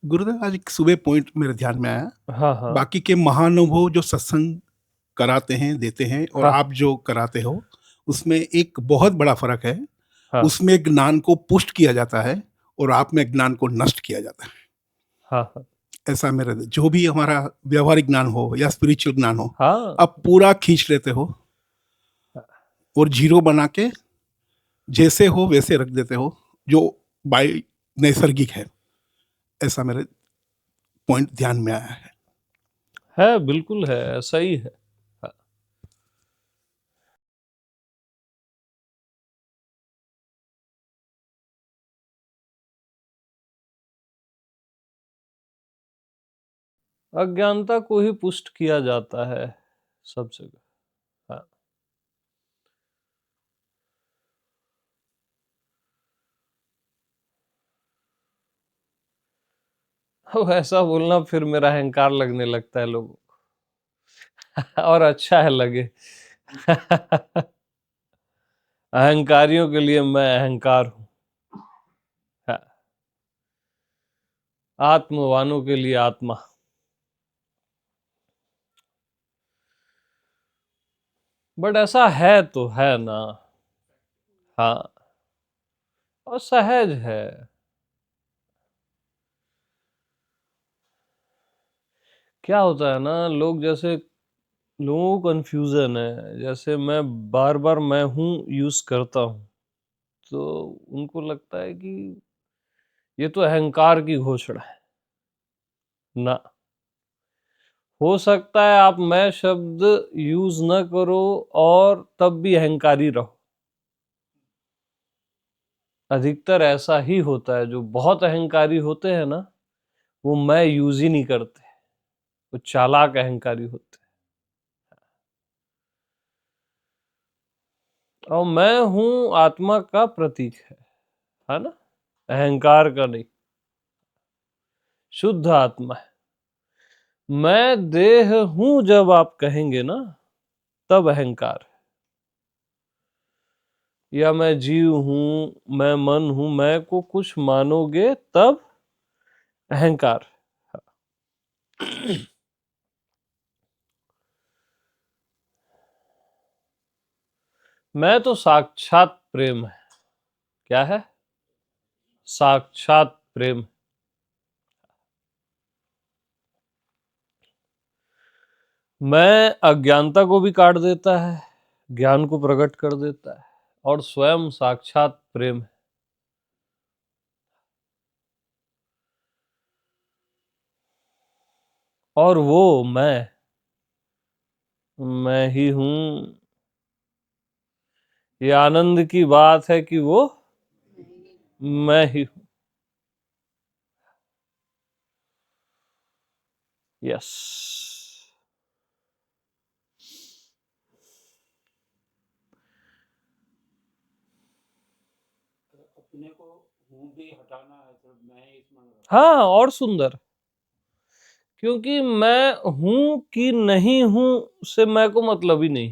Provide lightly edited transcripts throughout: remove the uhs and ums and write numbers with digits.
गुरुदेव आज एक सुबह पॉइंट मेरे ध्यान में आया। हाँ, हाँ। बाकी के महानुभव जो सत्संग कराते हैं, देते हैं और हाँ, आप जो कराते हो, उसमें एक बहुत बड़ा फ़र्क है। हाँ, उसमें ज्ञान को पुष्ट किया जाता है और आप में ज्ञान को नष्ट किया जाता है। हाँ, हाँ। ऐसा मेरा जो भी हमारा व्यावहारिक ज्ञान हो या स्पिरिचुअल ज्ञान हो, हाँ, आप पूरा खींच लेते हो और ज़ीरो बना के जैसे हो वैसे रख देते हो, जो बाय नैसर्गिक है। ऐसा मेरे पॉइंट ध्यान में आया है। बिल्कुल है, ऐसा ही है। हाँ, अज्ञानता को ही पुष्ट किया जाता है सब जगह। हाँ। अब ऐसा बोलना फिर मेरा अहंकार लगने लगता है लोगों को और अच्छा है लगे। अहंकारियों के लिए मैं अहंकार हूँ। हाँ, आत्मवानों के लिए आत्मा। बट ऐसा है तो है ना। हाँ, और सहज है। क्या होता है ना, लोग जैसे लोगों को कंफ्यूजन है, जैसे मैं बार बार मैं हूं यूज करता हूं, तो उनको लगता है कि ये तो अहंकार की घोषणा है ना। हो सकता है आप मैं शब्द यूज न करो और तब भी अहंकारी रहो। अधिकतर ऐसा ही होता है, जो बहुत अहंकारी होते हैं ना, वो मैं यूज ही नहीं करते, वो चालाक अहंकारी होते हैं। और मैं हूं आत्मा का प्रतीक है ना, अहंकार का नहीं। शुद्ध आत्मा है। मैं देह हूं जब आप कहेंगे ना, तब अहंकार है। या मैं जीव हूं, मैं मन हूं, मैं को कुछ मानोगे तब अहंकार है। मैं तो साक्षात प्रेम है। क्या है? साक्षात प्रेम। मैं अज्ञानता को भी काट देता है, ज्ञान को प्रकट कर देता है, और स्वयं साक्षात प्रेम है। और वो मैं ही हूं। ये आनंद की बात है कि वो मैं ही हूं। यस। अपने को हूँ भी हटाना है, सिर्फ मैं ही इसमें हाँ, और सुंदर। क्योंकि मैं हूं कि नहीं हूं से मैं को मतलब ही नहीं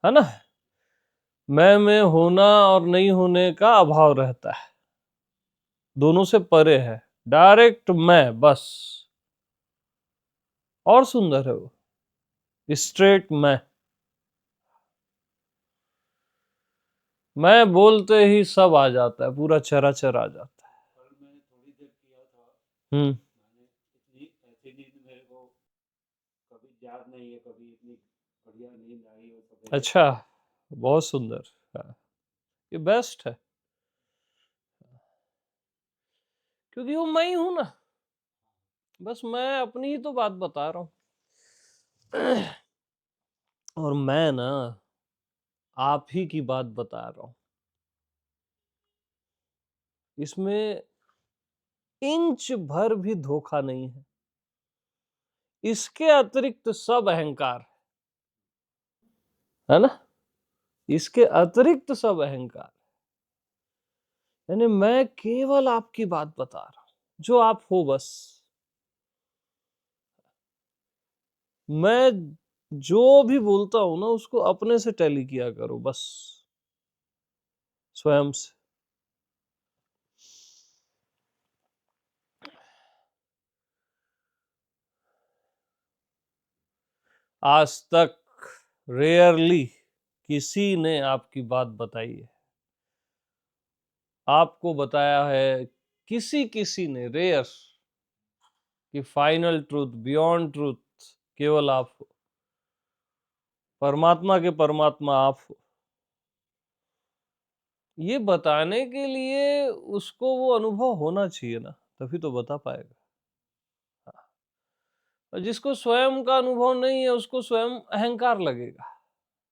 है ना। मैं में होना और नहीं होने का अभाव रहता है, दोनों से परे है, डायरेक्ट मैं बस। और सुंदर है वो, स्ट्रेट मैं बोलते ही सब आ जाता है, पूरा चराचर आ जाता है। कल मैंने थोड़ी देर किया था। हम्म। मैंने इतनी ऐसी नींद मेरे को कभी याद नहीं है, कभी इतनी बढ़िया नींद आई हो सवेरे। अच्छा, बहुत सुंदर। हाँ, ये बेस्ट है, क्योंकि वो मैं ही हूं ना। बस मैं अपनी ही तो बात बता रहा हूं। और मैं ना आप ही की बात बता रहा हूं। इसमें इंच भर भी धोखा नहीं है। इसके अतिरिक्त सब अहंकार है ना। इसके अतिरिक्त सब अहंकार, यानी मैं केवल आपकी बात बता रहा हूं, जो आप हो बस। मैं जो भी बोलता हूं ना, उसको अपने से टैली किया करो बस, स्वयं से। आज तक रेयरली किसी ने आपकी बात बताई है, आपको बताया है किसी किसी ने, रेयर, कि फाइनल ट्रूथ, बियॉन्ड ट्रूथ केवल आप हो, परमात्मा के परमात्मा आप हो। ये बताने के लिए उसको वो अनुभव होना चाहिए ना, तभी तो बता पाएगा। और जिसको स्वयं का अनुभव नहीं है उसको स्वयं अहंकार लगेगा,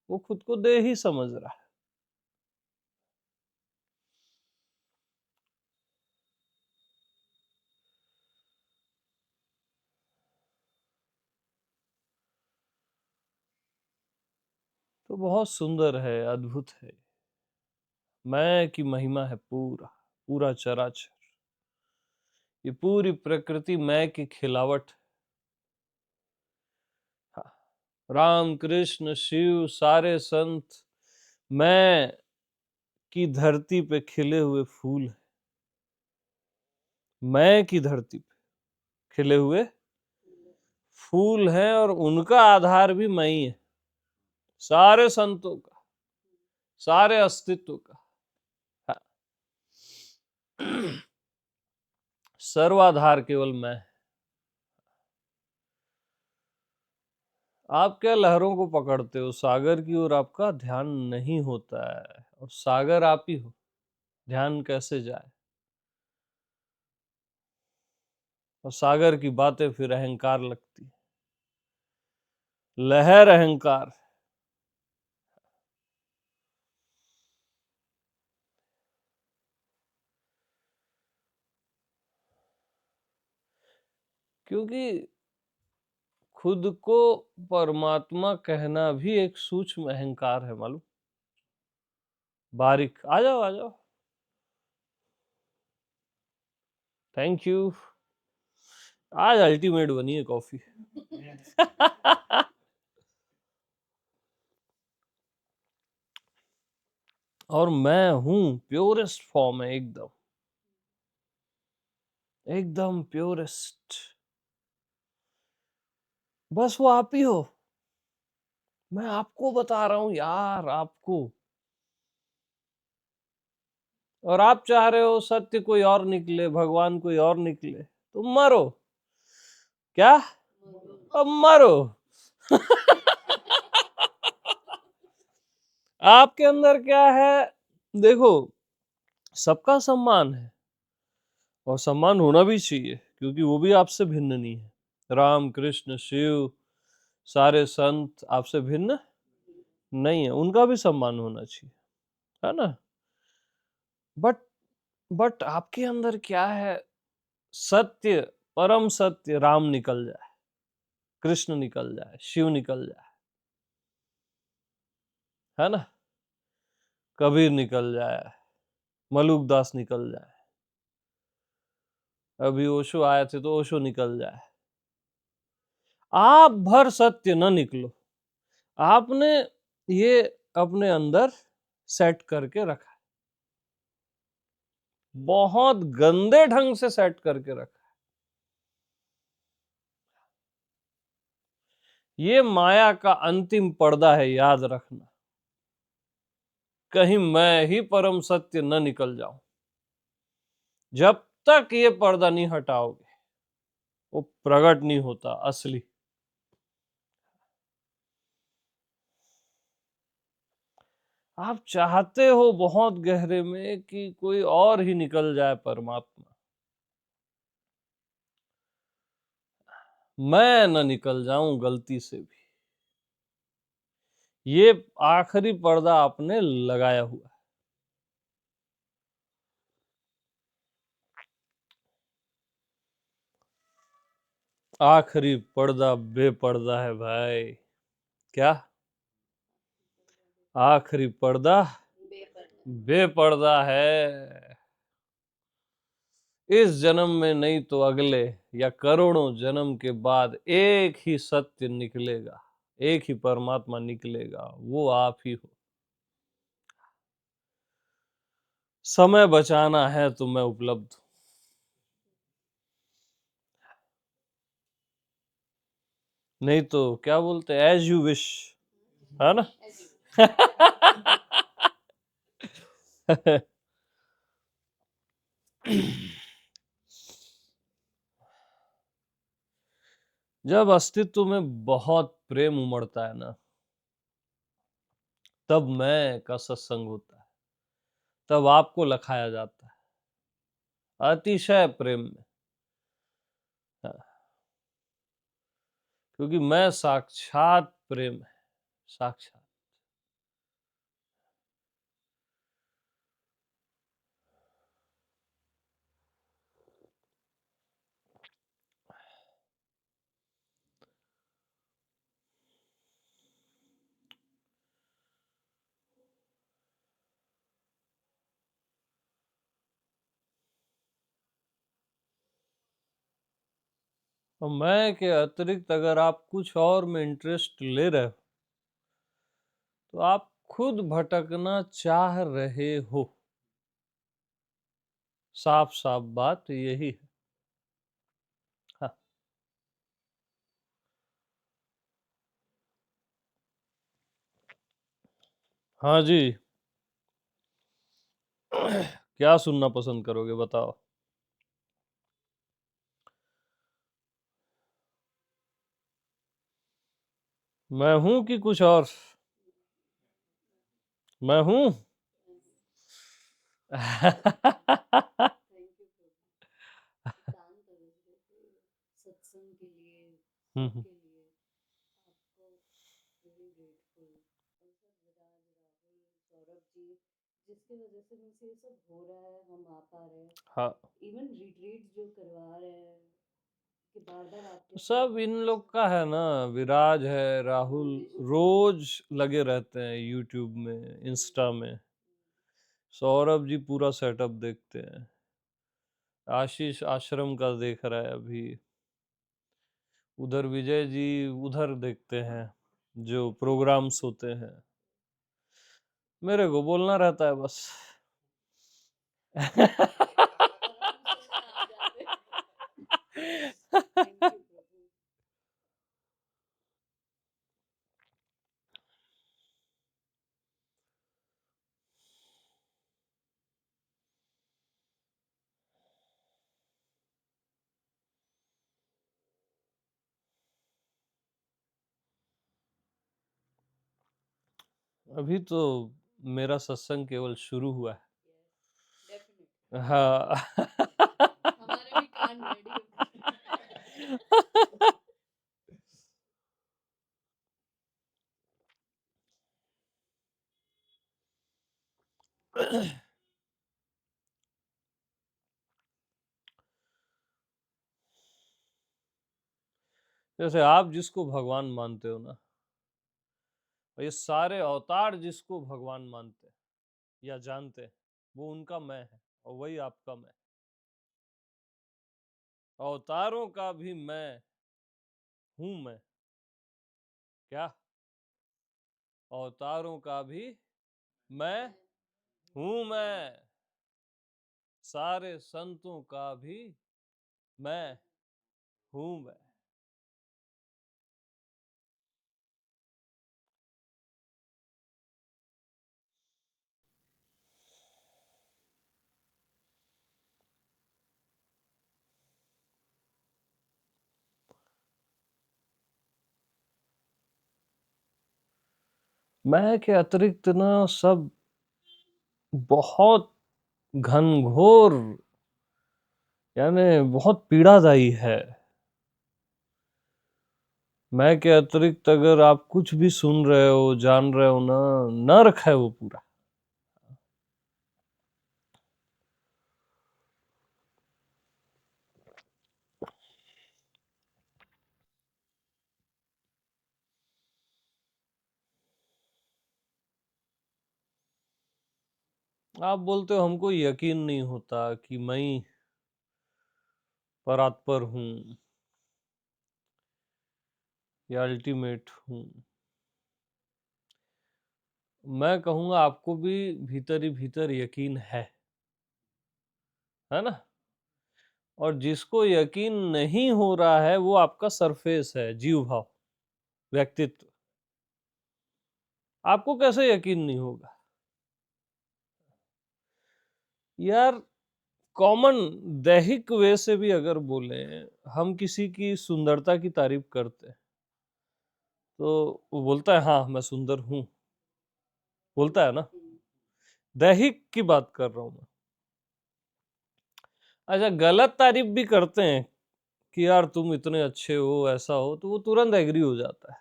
वो खुद को देह ही समझ रहा है। तो बहुत सुंदर है, अद्भुत है। मैं की महिमा है पूरा पूरा चराचर, ये पूरी प्रकृति मैं की खिलावट। हाँ, राम कृष्ण शिव सारे संत मैं की धरती पे खिले हुए फूल हैं। मैं की धरती पे खिले हुए फूल हैं और उनका आधार भी मैं ही है, सारे संतों का, सारे अस्तित्व का। हाँ। सर्वाधार केवल मैं। आप क्या लहरों को पकड़ते हो, सागर की ओर आपका ध्यान नहीं होता है, और सागर आप ही हो, ध्यान कैसे जाए। और सागर की बातें फिर अहंकार लगती है, लहर अहंकार। क्योंकि खुद को परमात्मा कहना भी एक सूक्ष्म अहंकार है, मालूम। बारीक, आ जाओ आ जाओ, थैंक यू। आज अल्टीमेट बनी है कॉफी। और मैं हूं प्योरेस्ट फॉर्म है, एकदम एकदम प्योरेस्ट। बस वो आप ही हो। मैं आपको बता रहा हूं यार, आपको। और आप चाह रहे हो सत्य कोई और निकले, भगवान कोई और निकले, तो मरो। क्या? अब मरो। आपके अंदर क्या है? देखो, सबका सम्मान है, और सम्मान होना भी चाहिए, क्योंकि वो भी आपसे भिन्न नहीं है। राम कृष्ण शिव सारे संत आपसे भिन्न नहीं है, उनका भी सम्मान होना चाहिए, है ना। बट बट आपके अंदर क्या है? सत्य, परम सत्य राम निकल जाए, कृष्ण निकल जाए, शिव निकल जाए, है ना, कबीर निकल जाए, मलुकदास निकल जाए, अभी ओशो आए थे तो ओशो निकल जाए। आप भर सत्य न निकलो, आपने ये अपने अंदर सेट करके रखा है, बहुत गंदे ढंग से सेट करके रखा है। ये माया का अंतिम पर्दा है, याद रखना। कहीं मैं ही परम सत्य न निकल जाऊं। जब तक ये पर्दा नहीं हटाओगे, वो प्रकट नहीं होता असली। आप चाहते हो बहुत गहरे में कि कोई और ही निकल जाए परमात्मा, मैं न निकल जाऊं गलती से भी। ये आखिरी पर्दा आपने लगाया हुआ है। आखिरी पर्दा बेपर्दा है भाई। क्या? आखिरी पर्दा बेपर्दा है। इस जन्म में नहीं तो अगले या करोड़ों जन्म के बाद एक ही सत्य निकलेगा, एक ही परमात्मा निकलेगा, वो आप ही हो। समय बचाना है तो मैं उपलब्ध हूं। नहीं तो क्या बोलते हैं, एज यू विश, है ना? जब अस्तित्व में बहुत प्रेम उमड़ता है ना, तब मैं का सत्संग होता है, तब आपको लखाया जाता है अतिशय प्रेम में। हाँ, क्योंकि मैं साक्षात प्रेम है, साक्षात। और मैं के अतिरिक्त अगर आप कुछ और में इंटरेस्ट ले रहे हो, तो आप खुद भटकना चाह रहे हो। साफ साफ बात यही है। हाँ, हाँ जी। क्या सुनना पसंद करोगे बताओ? मैं हूं कि कुछ और? मैं हूं। थैंक यू प्रभु, दान तरस गए थे सत्संग के लिए, सबके लिए। आपको वेरी ग्रेटफुल। और सर विराज, राहुल, सौरभ जी, जिसकी वजह से मुझसे ये सब हो रहा है, हम आ पा रहे हैं। हाँ, इवन रिट्रीट जो करवा रहे हैं कि बार बार आपके सब इन लोग का है ना। विराज है, राहुल रोज लगे रहते हैं यूट्यूब में, इंस्टा में। सौरभ जी पूरा सेटअप देखते हैं। आशीष आश्रम का देख रहा है अभी। उधर विजय जी उधर देखते हैं जो प्रोग्राम्स होते हैं। मेरे को बोलना रहता है बस। थैंक यू प्रभु। अभी तो मेरा सत्संग केवल शुरू हुआ है। डेफिनेटली हाँ। हमारे भी कान रेडी हो गए। जैसे आप जिसको भगवान मानते हो ना, और ये सारे अवतार जिसको भगवान मानते हैं या जानते हैं, वो उनका मैं है और वही आपका मैं। अवतारों का भी मैं हूं मैं। क्या? अवतारों का भी मैं हूं मैं। सारे संतों का भी मैं हूं मैं। मैं के अतिरिक्त ना सब बहुत घनघोर, यानी बहुत पीड़ादायी है। मैं के अतिरिक्त अगर आप कुछ भी सुन रहे हो, जान रहे हो ना, नर्क है वो पूरा। आप बोलते हो हमको यकीन नहीं होता कि मैं परात्पर हूं या अल्टीमेट हूं। मैं कहूंगा आपको भी भीतर ही भीतर यकीन है ना? और जिसको यकीन नहीं हो रहा है वो आपका सरफेस है, जीव भाव। व्यक्तित्व, आपको कैसे यकीन नहीं होगा? यार कॉमन दैहिक वे से भी अगर बोले, हम किसी की सुंदरता की तारीफ करते हैं तो वो बोलता है हाँ मैं सुंदर हूं, बोलता है ना। दैहिक की बात कर रहा हूं मैं। अच्छा, गलत तारीफ भी करते हैं कि यार तुम इतने अच्छे हो, ऐसा हो, तो वो तुरंत एग्री हो जाता है।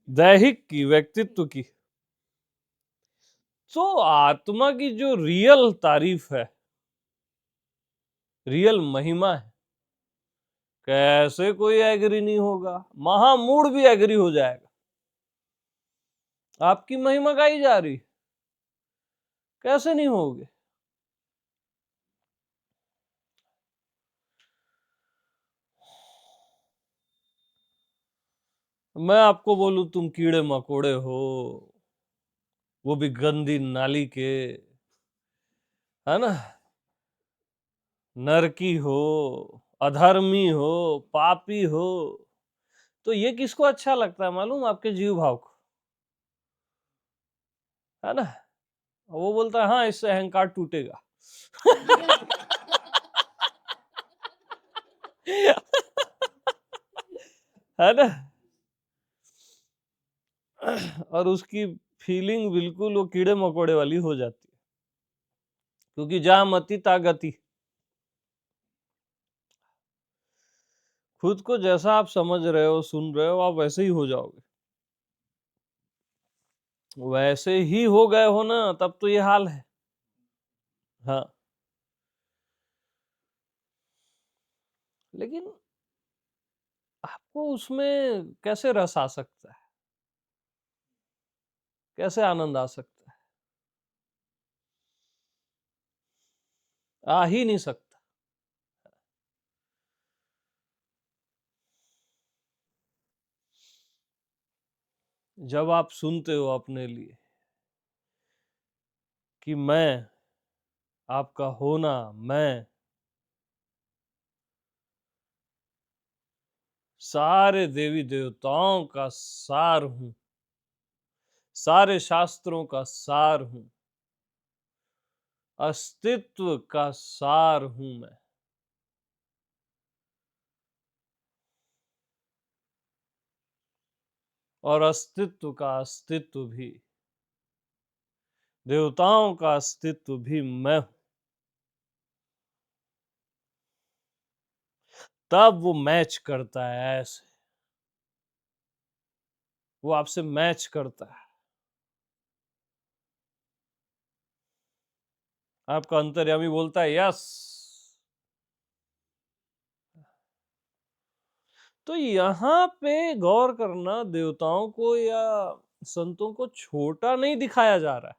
दैहिक की, व्यक्तित्व की। तो आत्मा की जो रियल तारीफ है, रियल महिमा है, कैसे कोई एग्री नहीं होगा? महामूढ़ भी एग्री हो जाएगा। आपकी महिमा गाई जा रही, कैसे नहीं होगे? मैं आपको बोलूं तुम कीड़े मकोड़े हो, वो भी गंदी नाली के, है ना, नरकी हो, अधर्मी हो, पापी हो, तो ये किसको अच्छा लगता है मालूम? आपके जीव भाव को, है ना। वो बोलता है हाँ इससे अहंकार टूटेगा। है ना। और उसकी फीलिंग बिल्कुल वो कीड़े मकोड़े वाली हो जाती है, क्योंकि जहां मति ता गति। खुद को जैसा आप समझ रहे हो, सुन रहे हो, आप वैसे ही हो जाओगे। वैसे ही हो गए हो ना, तब तो ये हाल है। हाँ, लेकिन आपको उसमें कैसे रस आ सकता है, कैसे आनंद आ सकता है? आ ही नहीं सकता। जब आप सुनते हो अपने लिए कि मैं, आपका होना, मैं सारे देवी देवताओं का सार हूं, सारे शास्त्रों का सार हूं, अस्तित्व का सार हूं मैं, और अस्तित्व का अस्तित्व भी, देवताओं का अस्तित्व भी मैं हूं, तब वो मैच करता है। ऐसे वो आपसे मैच करता है। आपका अंतर्यामी बोलता है यस। तो यहाँ पे गौर करना, देवताओं को या संतों को छोटा नहीं दिखाया जा रहा है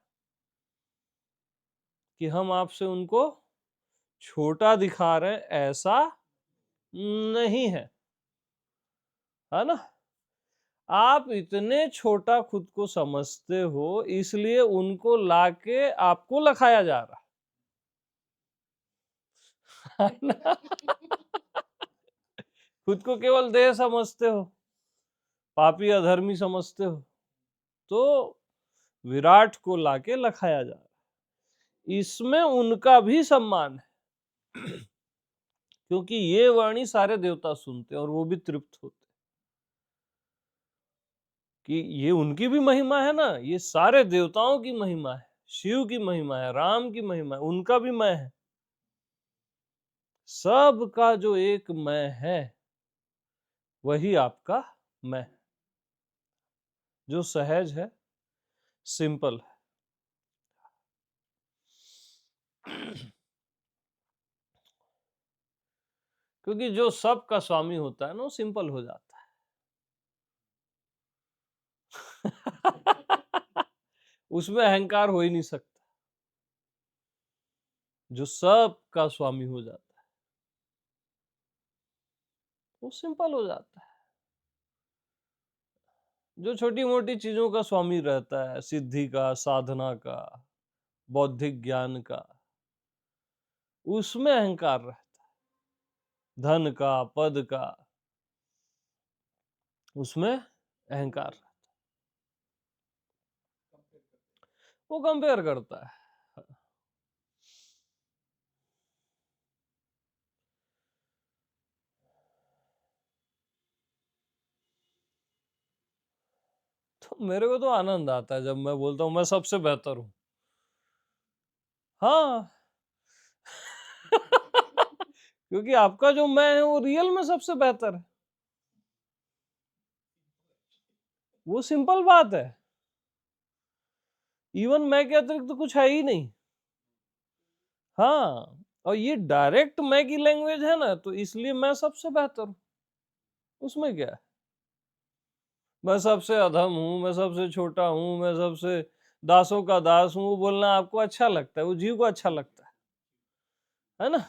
कि हम आपसे उनको छोटा दिखा रहे हैं, ऐसा नहीं है, है ना। आप इतने छोटा खुद को समझते हो, इसलिए उनको लाके आपको लखाया जा रहा है ना। खुद को केवल देह समझते हो, पापी अधर्मी समझते हो, तो विराट को लाके लखाया जा रहा है। इसमें उनका भी सम्मान है, क्योंकि ये वाणी सारे देवता सुनते हैं और वो भी तृप्त होते हैं कि ये उनकी भी महिमा है ना, ये सारे देवताओं की महिमा है, शिव की महिमा है, राम की महिमा है, उनका भी मैं है। सब का जो एक मैं है, वही आपका मैं है, जो सहज है, सिंपल है। क्योंकि जो सब का स्वामी होता है ना, वो सिंपल हो जाता है। उसमें अहंकार हो ही नहीं सकता। जो सब का स्वामी हो जाता है, वो सिंपल हो जाता है। जो छोटी मोटी चीजों का स्वामी रहता है, सिद्धि का, साधना का, बौद्धिक ज्ञान का, उसमें अहंकार रहता है। धन का, पद का, उसमें अहंकार, वो कंपेयर करता है। तो मेरे को तो आनंद आता है जब मैं बोलता हूँ मैं सबसे बेहतर हूँ। हाँ क्योंकि आपका जो मैं है वो रियल में सबसे बेहतर है। वो सिंपल बात है। इवन मैं के अतिरिक्त तो कुछ है ही नहीं। हाँ, और ये डायरेक्ट मैं की लैंग्वेज है ना, तो इसलिए मैं सबसे बेहतर हूँ। उसमें क्या है? मैं सबसे अधम हूँ, मैं सबसे छोटा हूँ, मैं सबसे दासों का दास हूँ, वो बोलना आपको अच्छा लगता है, वो जीव को अच्छा लगता है ना?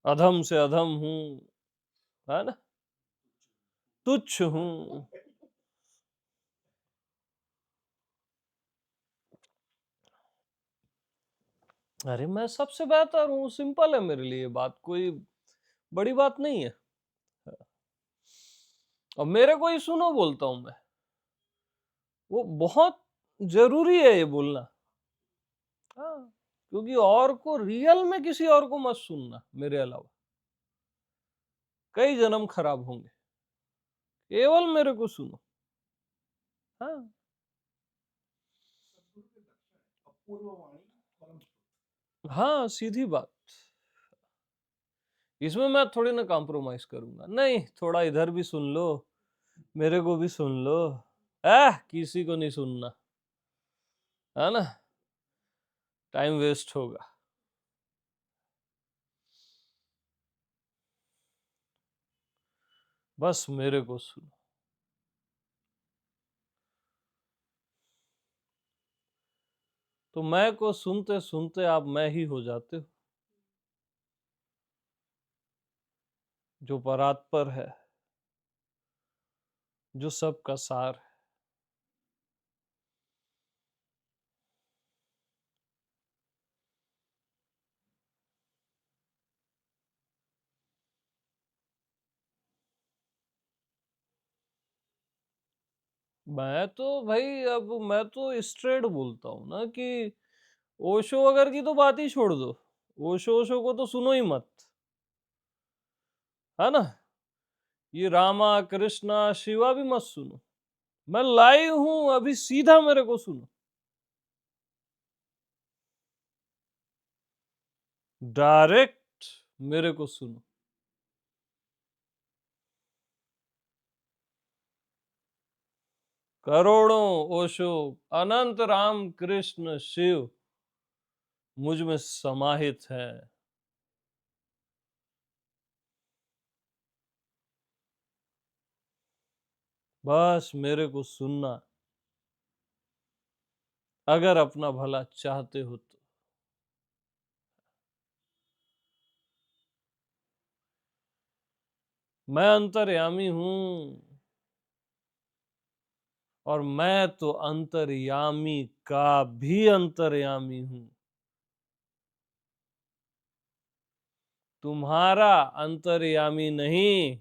अधम से अधम हूँ, है ना? तुच्छ हूँ। अरे मैं सबसे बेहतर हूँ, सिंपल है मेरे लिए बात, कोई बड़ी बात नहीं है। और मेरे को ही सुनो बोलता हूँ मैं, वो बहुत जरूरी है ये बोलना। हाँ, क्योंकि और को रियल में किसी और को मत सुनना मेरे अलावा, कई जन्म खराब होंगे। केवल मेरे को सुनो। हाँ, हाँ, सीधी बात। इसमें मैं थोड़ी ना कॉम्प्रोमाइज करूंगा, नहीं, थोड़ा इधर भी सुन लो, मेरे को भी सुन लो। किसी को नहीं सुनना, है ना? टाइम वेस्ट होगा। बस मेरे को सुनो। तो मैं को सुनते सुनते आप मैं ही हो जाते हो, जो परात्पर है, जो सबका सार है। मैं तो भाई, अब मैं तो स्ट्रेट बोलता हूँ ना कि ओशो वगैरह की तो बात ही छोड़ दो, ओशो को तो सुनो ही मत, है ना? ये रामा कृष्णा शिवा भी मत सुनो। मैं लाइव हूं अभी, सीधा मेरे को सुनो, डायरेक्ट मेरे को सुनो। करोड़ों ओशो, अनंत राम कृष्ण शिव मुझ में समाहित है। बस मेरे को सुनना, अगर अपना भला चाहते हो तो। मैं अंतर्यामी हूं, और मैं तो अंतर्यामी का भी अंतर्यामी हूं। तुम्हारा अंतर्यामी नहीं,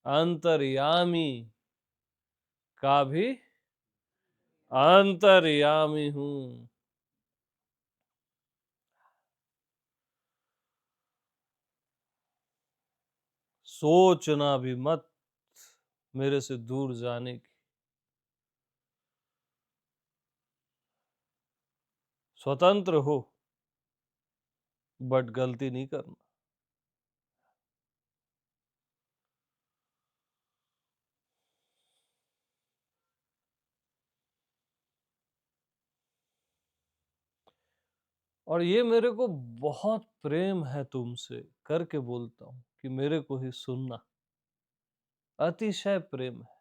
अंतर्यामी का भी अंतर्यामी हूं। सोचना भी मत मेरे से दूर जाने की। स्वतंत्र हो, बट गलती नहीं करना। और ये मेरे को बहुत प्रेम है तुमसे करके बोलता हूं कि मेरे को ही सुनना, अतिशय प्रेम है।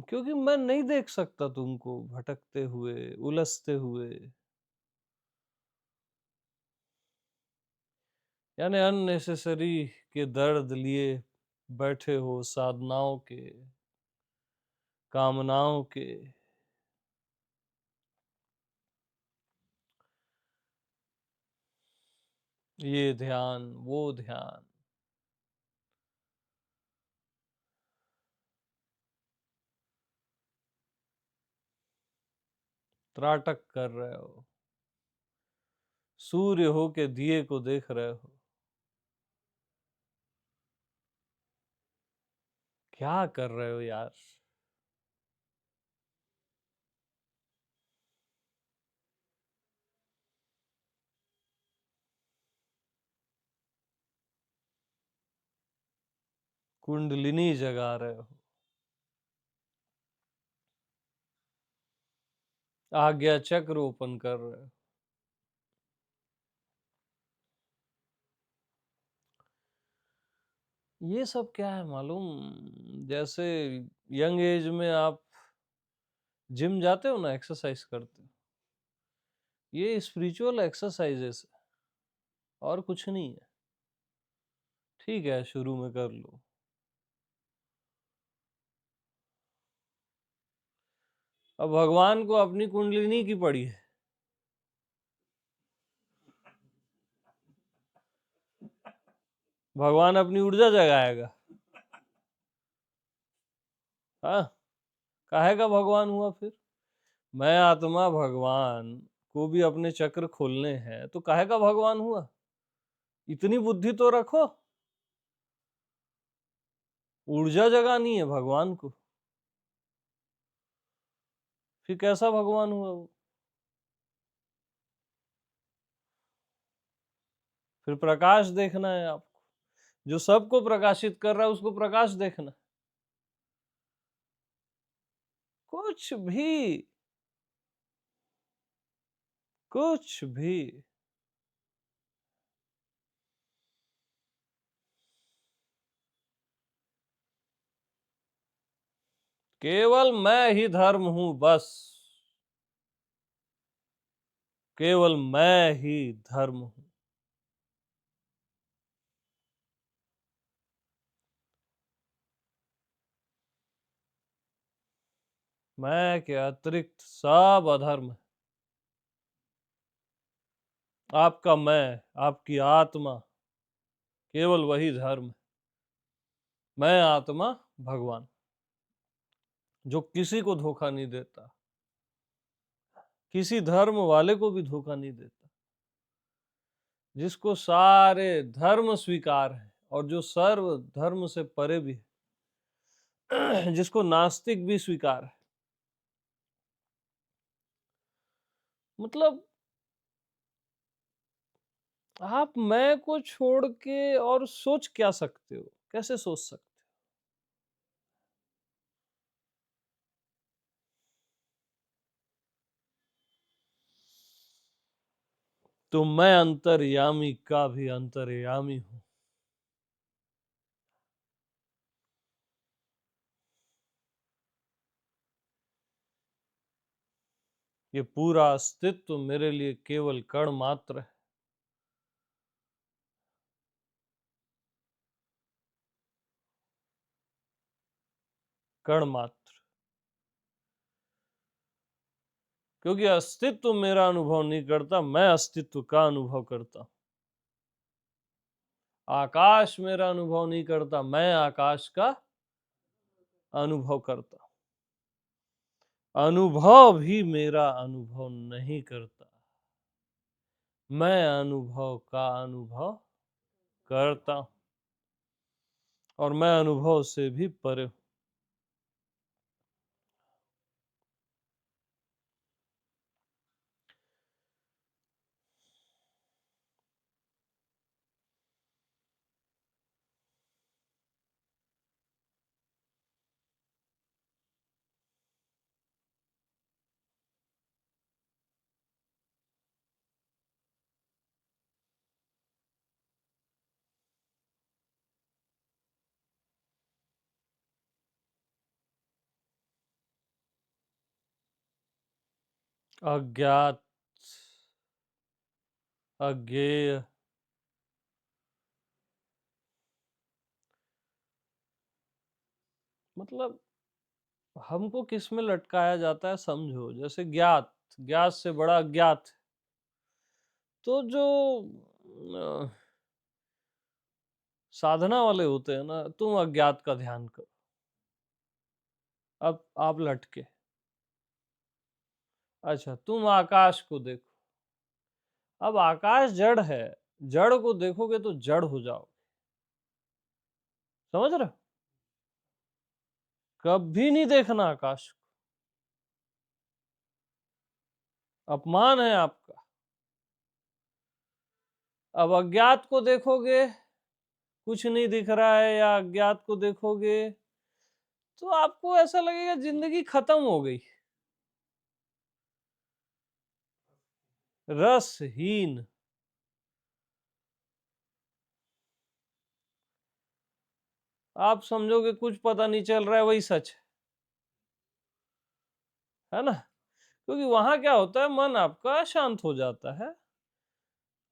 क्योंकि मैं नहीं देख सकता तुमको भटकते हुए, उलझते हुए, यानी अननेसेसरी के दर्द लिए बैठे हो, साधनाओं के, कामनाओं के। ये ध्यान, वो ध्यान। त्राटक कर रहे हो, सूर्य हो के दिए को देख रहे हो। क्या कर रहे हो यार? कुंडलिनी जगा रहे हो, आज्ञा चक्र ओपन कर रहे हो। ये सब क्या है मालूम? जैसे यंग एज में आप जिम जाते हो ना, एक्सरसाइज करते हो, ये स्पिरिचुअल एक्सरसाइजेस है और कुछ नहीं है। ठीक है, शुरू में कर लो। अब भगवान को अपनी कुंडलिनी की पड़ी है। भगवान अपनी ऊर्जा जगाएगा। हाँ, काहे का भगवान हुआ फिर? मैं आत्मा भगवान को भी अपने चक्र खोलने हैं, तो काहे का भगवान हुआ? इतनी बुद्धि तो रखो। ऊर्जा जगानी है भगवान को, फिर कैसा भगवान हुआ वो? फिर प्रकाश देखना है आपको, जो सबको प्रकाशित कर रहा है उसको प्रकाश देखना। कुछ भी, कुछ भी। केवल मैं ही धर्म हूं, बस। केवल मैं ही धर्म हूं। मैं के अतिरिक्त सब अधर्म है। आपका मैं, आपकी आत्मा, केवल वही धर्म है। मैं आत्मा भगवान, जो किसी को धोखा नहीं देता, किसी धर्म वाले को भी धोखा नहीं देता, जिसको सारे धर्म स्वीकार है और जो सर्व धर्म से परे भी है, जिसको नास्तिक भी स्वीकार है। मतलब आप मैं को छोड़ के और सोच क्या सकते हो? कैसे सोच सकते हो? तो मैं अंतर्यामी का भी अंतर्यामी हूं। ये पूरा अस्तित्व मेरे लिए केवल कण मात्र है। कण मात्र। क्योंकि अस्तित्व मेरा अनुभव नहीं करता, मैं अस्तित्व का अनुभव करता हूं। आकाश मेरा अनुभव नहीं करता, मैं आकाश का अनुभव करता हूं। अनुभव भी मेरा अनुभव नहीं करता, मैं अनुभव का अनुभव करता हूं, और मैं अनुभव से भी परे हूं। अज्ञात, अज्ञेय, मतलब हमको किस में लटकाया जाता है समझो। जैसे ज्ञात, ज्ञात से बड़ा अज्ञात। तो जो साधना वाले होते हैं ना, तुम अज्ञात का ध्यान करो। अब आप लटके, अच्छा तुम आकाश को देखो। अब आकाश जड़ है, जड़ को देखोगे तो जड़ हो जाओ, समझ रहे हो? कभी नहीं देखना आकाश को, अपमान है आपका। अब अज्ञात को देखोगे, कुछ नहीं दिख रहा है, या अज्ञात को देखोगे तो आपको ऐसा लगेगा जिंदगी खत्म हो गई, रसहीन। आप समझोगे कुछ पता नहीं चल रहा है, वही सच है ना? क्योंकि वहां क्या होता है, मन आपका शांत हो जाता है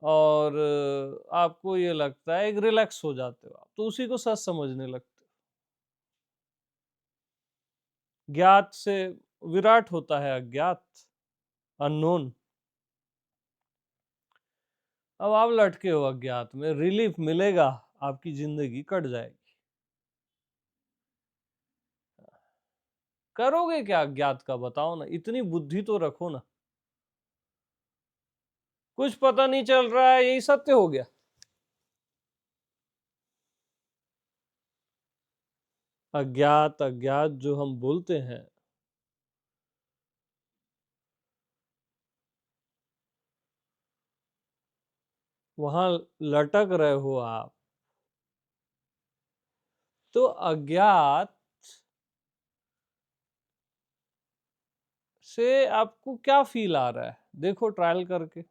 और आपको ये लगता है, एक रिलैक्स हो जाते हो आप, तो उसी को सच समझने लगते हो। ज्ञात से विराट होता है अज्ञात, अननोन। अब आप लटके हो अज्ञात में, रिलीफ मिलेगा, आपकी जिंदगी कट जाएगी। करोगे क्या अज्ञात का, बताओ ना, इतनी बुद्धि तो रखो ना। कुछ पता नहीं चल रहा है, यही सत्य हो गया। अज्ञात अज्ञात जो हम बोलते हैं, वहां लटक रहे हो आप। तो अज्ञात से आपको क्या फील आ रहा है, देखो ट्रायल करके,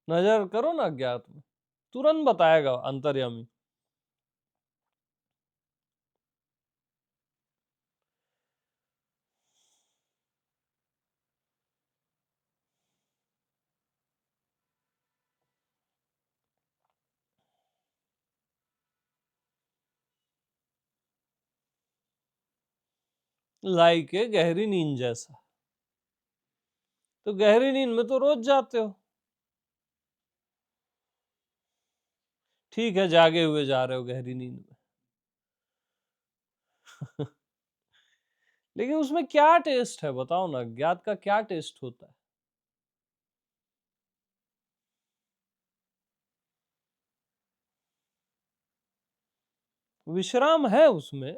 नजर करो ना अज्ञात में, तुरंत बताएगा अंतर्यामी। लाइक है गहरी नींद जैसा। तो गहरी नींद में तो रोज जाते हो, ठीक है, जागे हुए जा रहे हो गहरी नींद में। लेकिन उसमें क्या टेस्ट है, बताओ ना, अज्ञात का क्या टेस्ट होता है? विश्राम है उसमें,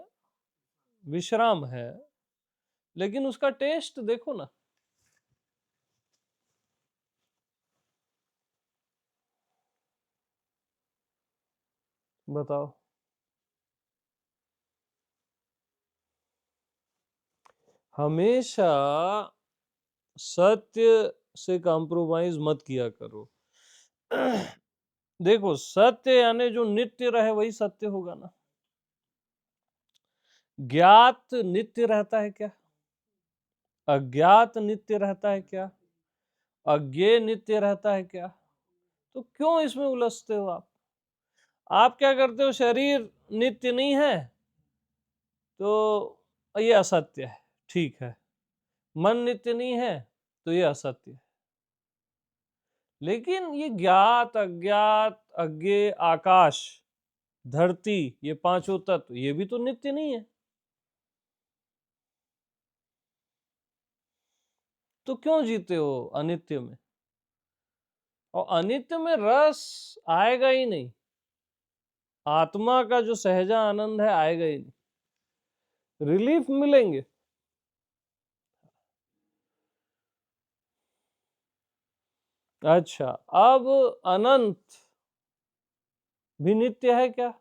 विश्राम है, लेकिन उसका टेस्ट देखो ना। बताओ। हमेशा सत्य से कॉम्प्रोमाइज मत किया करो। देखो, सत्य यानी जो नित्य रहे वही सत्य होगा ना। ज्ञात नित्य रहता है क्या? अज्ञात नित्य रहता है क्या? अज्ञेय नित्य रहता है क्या? तो क्यों इसमें उलझते हो आप? आप क्या करते हो, शरीर नित्य नहीं है तो ये असत्य है, ठीक है। मन नित्य नहीं है तो ये असत्य है। लेकिन ये ज्ञात अज्ञात अज्ञेय आकाश धरती, ये पांचों तत्व, ये भी तो नित्य नहीं है। तो क्यों जीते हो अनित्य में? और अनित्य में रस आएगा ही नहीं, आत्मा का जो सहजा आनंद है आएगा ही नहीं, रिलीफ मिलेंगे। अच्छा, अब अनंत भी नित्य है क्या?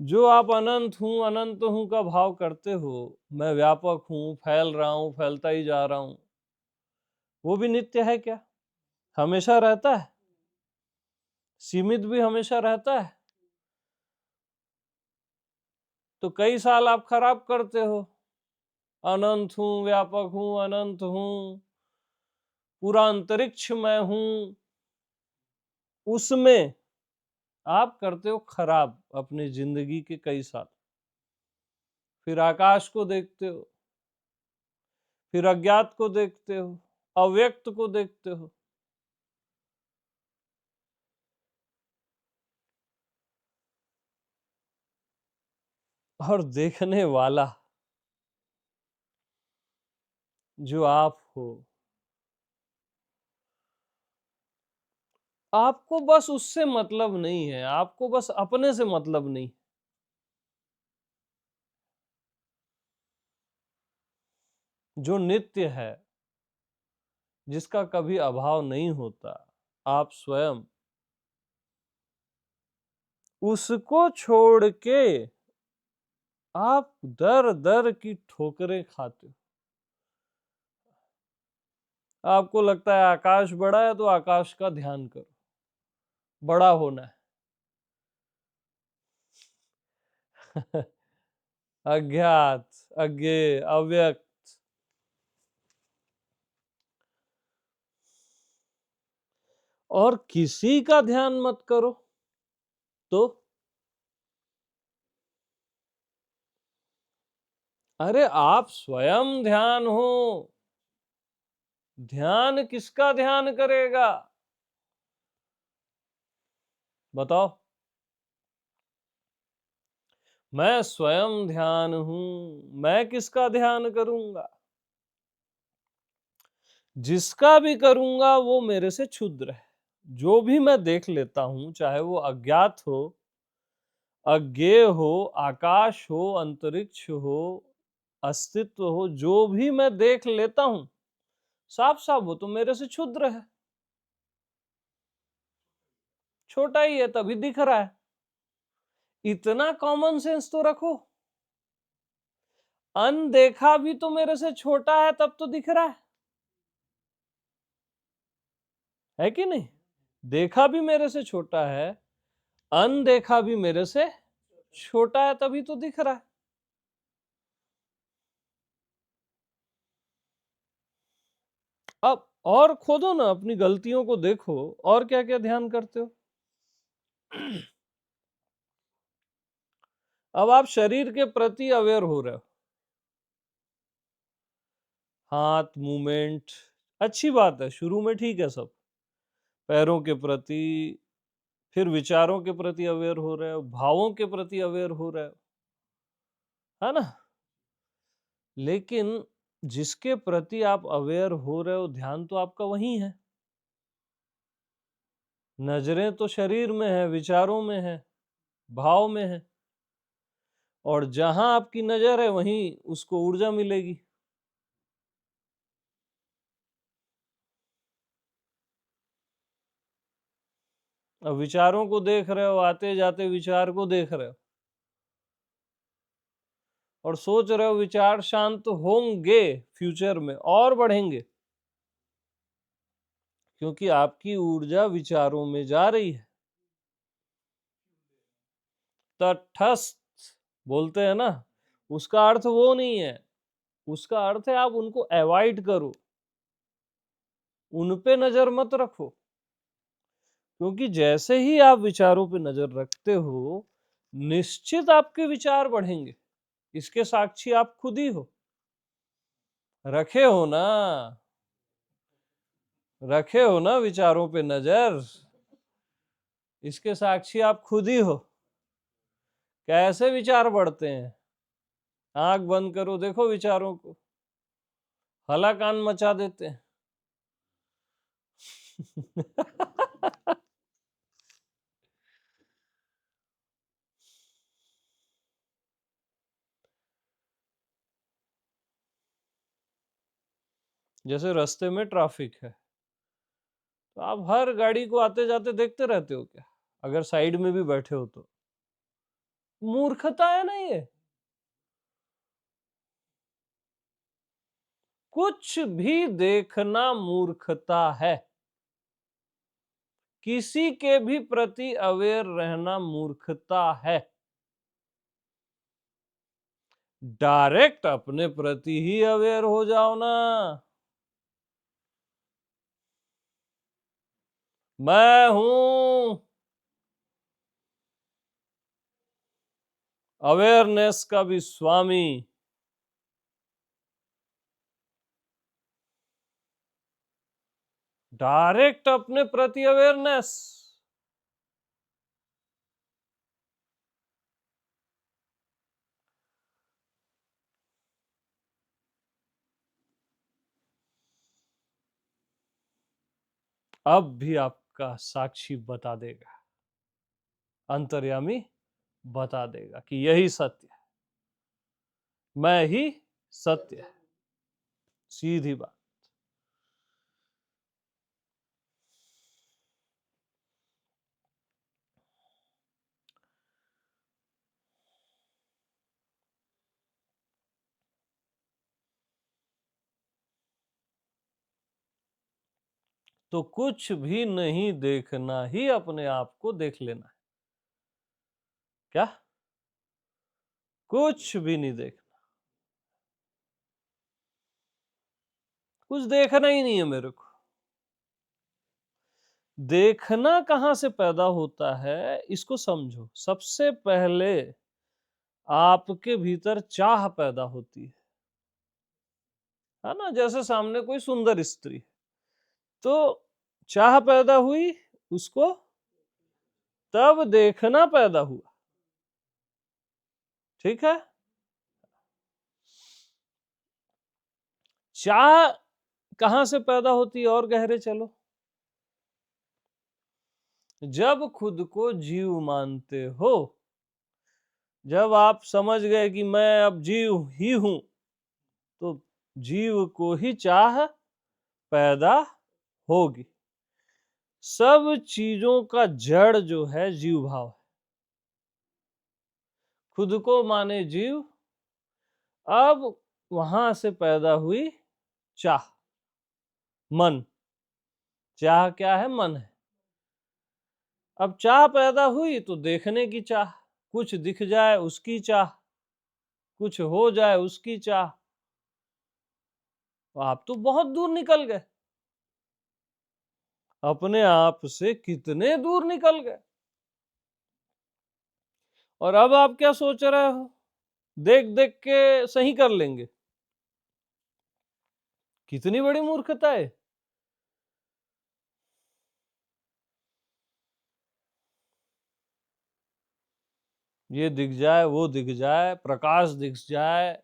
जो आप अनंत हूं का भाव करते हो, मैं व्यापक हूं, फैल रहा हूं, फैलता ही जा रहा हूं, वो भी नित्य है क्या? हमेशा रहता है? सीमित भी हमेशा रहता है? तो कई साल आप खराब करते हो, अनंत हूं, व्यापक हूं, अनंत हूं, पूरा अंतरिक्ष मैं हूं, उसमें आप करते हो खराब अपनी जिंदगी के कई साल। फिर आकाश को देखते हो, फिर अज्ञात को देखते हो, अव्यक्त को देखते हो, और देखने वाला जो आप हो, आपको बस उससे मतलब नहीं है, आपको बस अपने से मतलब नहीं। जो नित्य है, जिसका कभी अभाव नहीं होता, आप स्वयं, उसको छोड़ के आप दर दर की ठोकरें खाते हो। आपको लगता है आकाश बड़ा है तो आकाश का ध्यान करो, बड़ा होना है। अज्ञात, अज्ञेय, अव्यक्त, और किसी का ध्यान मत करो तो अरे आप स्वयं ध्यान हो, ध्यान किसका ध्यान करेगा बताओ? मैं स्वयं ध्यान हूं, मैं किसका ध्यान करूंगा? जिसका भी करूंगा वो मेरे से क्षुद्र है। जो भी मैं देख लेता हूं, चाहे वो अज्ञात हो, अज्ञेय हो, आकाश हो, अंतरिक्ष हो, अस्तित्व हो, जो भी मैं देख लेता हूं, साफ साफ वो तो मेरे से क्षुद्र है, छोटा ही है, तभी दिख रहा है। इतना कॉमन सेंस तो रखो। अनदेखा भी तो मेरे से छोटा है, तब तो दिख रहा है कि नहीं? देखा भी मेरे से छोटा है, अनदेखा भी मेरे से छोटा है, तभी तो दिख रहा है। अब और खोदो ना, अपनी गलतियों को देखो, और क्या क्या ध्यान करते हो। अब आप शरीर के प्रति अवेयर हो रहे हो, हाथ मूवमेंट अच्छी बात है, शुरू में ठीक है सब, पैरों के प्रति, फिर विचारों के प्रति अवेयर हो रहे हो, भावों के प्रति अवेयर हो रहे हो, है ना? लेकिन जिसके प्रति आप अवेयर हो रहे हो, ध्यान तो आपका वही है। नजरें तो शरीर में है, विचारों में है, भाव में है, और जहां आपकी नजर है वहीं उसको ऊर्जा मिलेगी। अब विचारों को देख रहे हो, आते जाते विचार को देख रहे हो, और सोच रहे हो विचार शांत होंगे, फ्यूचर में और बढ़ेंगे, क्योंकि आपकी ऊर्जा विचारों में जा रही है। तटस्थ बोलते हैं ना, उसका अर्थ वो नहीं है, उसका अर्थ है आप उनको अवॉइड करो, उन पे नजर मत रखो, क्योंकि जैसे ही आप विचारों पे नजर रखते हो, निश्चित आपके विचार बढ़ेंगे। इसके साक्षी आप खुद ही हो, रखे हो ना, रखे हो ना विचारों पे नजर, इसके साक्षी आप खुद ही हो। कैसे विचार बढ़ते हैं? आंख बंद करो, देखो विचारों को, हलाकान मचा देते हैं। जैसे रास्ते में ट्रैफिक है, तो आप हर गाड़ी को आते जाते देखते रहते हो क्या? अगर साइड में भी बैठे हो तो मूर्खता है ना ये। कुछ भी देखना मूर्खता है, किसी के भी प्रति अवेयर रहना मूर्खता है। डायरेक्ट अपने प्रति ही अवेयर हो जाओ ना। मैं हूं अवेयरनेस का भी स्वामी। डायरेक्ट अपने प्रति अवेयरनेस। अब भी आपका साक्षी बता देगा, अंतर्यामी बता देगा कि यही सत्य है, मैं ही सत्य है। सीधी बात। तो कुछ भी नहीं देखना ही अपने आप को देख लेना है। क्या? कुछ भी नहीं देखना, कुछ देखना ही नहीं है मेरे को। देखना कहां से पैदा होता है इसको समझो। सबसे पहले आपके भीतर चाह पैदा होती है ना? जैसे सामने कोई सुंदर स्त्री है, तो चाह पैदा हुई, उसको तब देखना पैदा हुआ। ठीक है? चाह कहां से पैदा होती है और गहरे चलो। जब खुद को जीव मानते हो, जब आप समझ गए कि मैं अब जीव ही हूं, तो जीव को ही चाह पैदा होगी। सब चीजों का जड़ जो है जीव भाव है। खुद को माने जीव, अब वहां से पैदा हुई चाह, मन। चाह क्या है? मन है। अब चाह पैदा हुई तो देखने की चाह, कुछ दिख जाए उसकी चाह, कुछ हो जाए उसकी चाह। तो आप तो बहुत दूर निकल गए, अपने आप से कितने दूर निकल गए। और अब आप क्या सोच रहे हो? देख देख के सही कर लेंगे। कितनी बड़ी मूर्खता है। ये दिख जाए, वो दिख जाए, प्रकाश दिख जाए,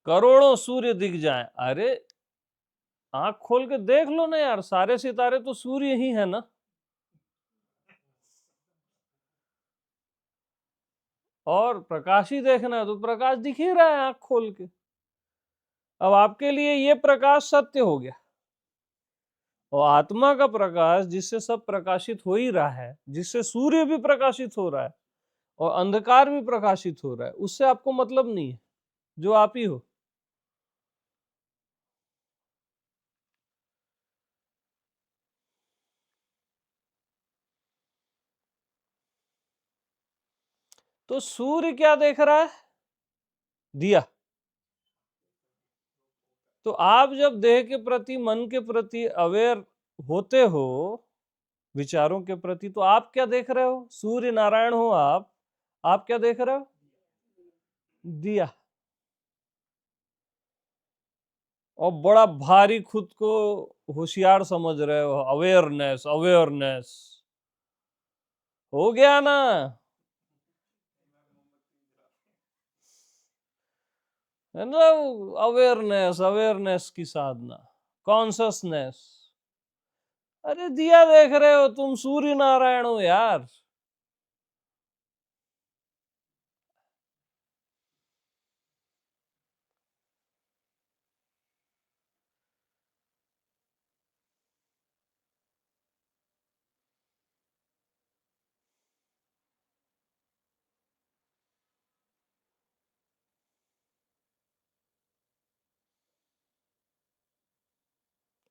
करोड़ों सूर्य दिख जाए। अरे आंख खोल के देख लो ना यार, सारे सितारे तो सूर्य ही है ना। और प्रकाश ही देखना है तो प्रकाश दिख ही रहा है आंख खोल के। अब आपके लिए ये प्रकाश सत्य हो गया। और आत्मा का प्रकाश, जिससे सब प्रकाशित हो ही रहा है, जिससे सूर्य भी प्रकाशित हो रहा है और अंधकार भी प्रकाशित हो रहा है, उससे आपको मतलब नहीं है, जो आप ही हो। तो सूर्य क्या देख रहा है? दिया। तो आप जब देह के प्रति, मन के प्रति अवेयर होते हो, विचारों के प्रति, तो आप क्या देख रहे हो? सूर्य नारायण हो आप क्या देख रहे हो? दिया। और बड़ा भारी खुद को होशियार समझ रहे हो। अवेयरनेस, अवेयरनेस हो गया ना। है ना? अवेयरनेस, अवेयरनेस की साधना, कॉन्शसनेस। अरे दिया देख रहे हो तुम, सूर्य नारायण हो यार।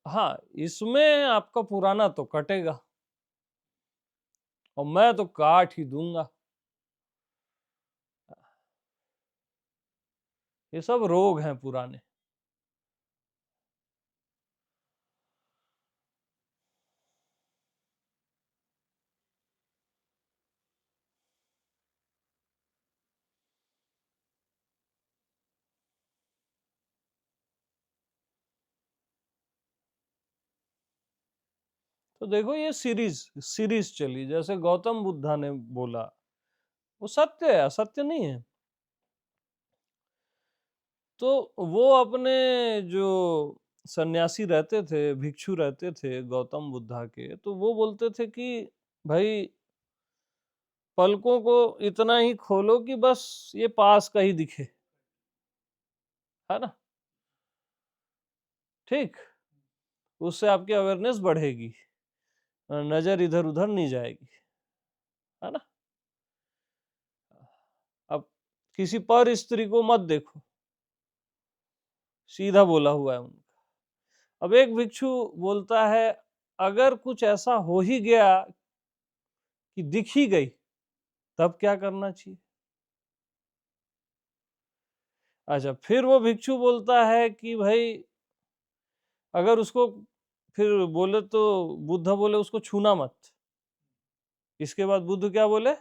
हाँ, इसमें आपका पुराना तो कटेगा और मैं तो काट ही दूंगा। ये सब रोग हैं पुराने। तो देखो ये सीरीज सीरीज चली, जैसे गौतम बुद्धा ने बोला, वो सत्य है, असत्य नहीं है। तो वो अपने जो सन्यासी रहते थे, भिक्षु रहते थे गौतम बुद्धा के, तो वो बोलते थे कि भाई पलकों को इतना ही खोलो कि बस ये पास का ही दिखे, है ना? ठीक, उससे आपकी अवेयरनेस बढ़ेगी, नजर इधर उधर नहीं जाएगी, है ना? अब किसी पर स्त्री को मत देखो, सीधा बोला हुआ है उनका। अब एक भिक्षु बोलता है अगर कुछ ऐसा हो ही गया कि दिख ही गई, तब क्या करना चाहिए? अच्छा, फिर वो भिक्षु बोलता है कि भाई अगर उसको, फिर बोले तो बुद्ध बोले उसको छूना मत। इसके बाद बुद्ध क्या बोले?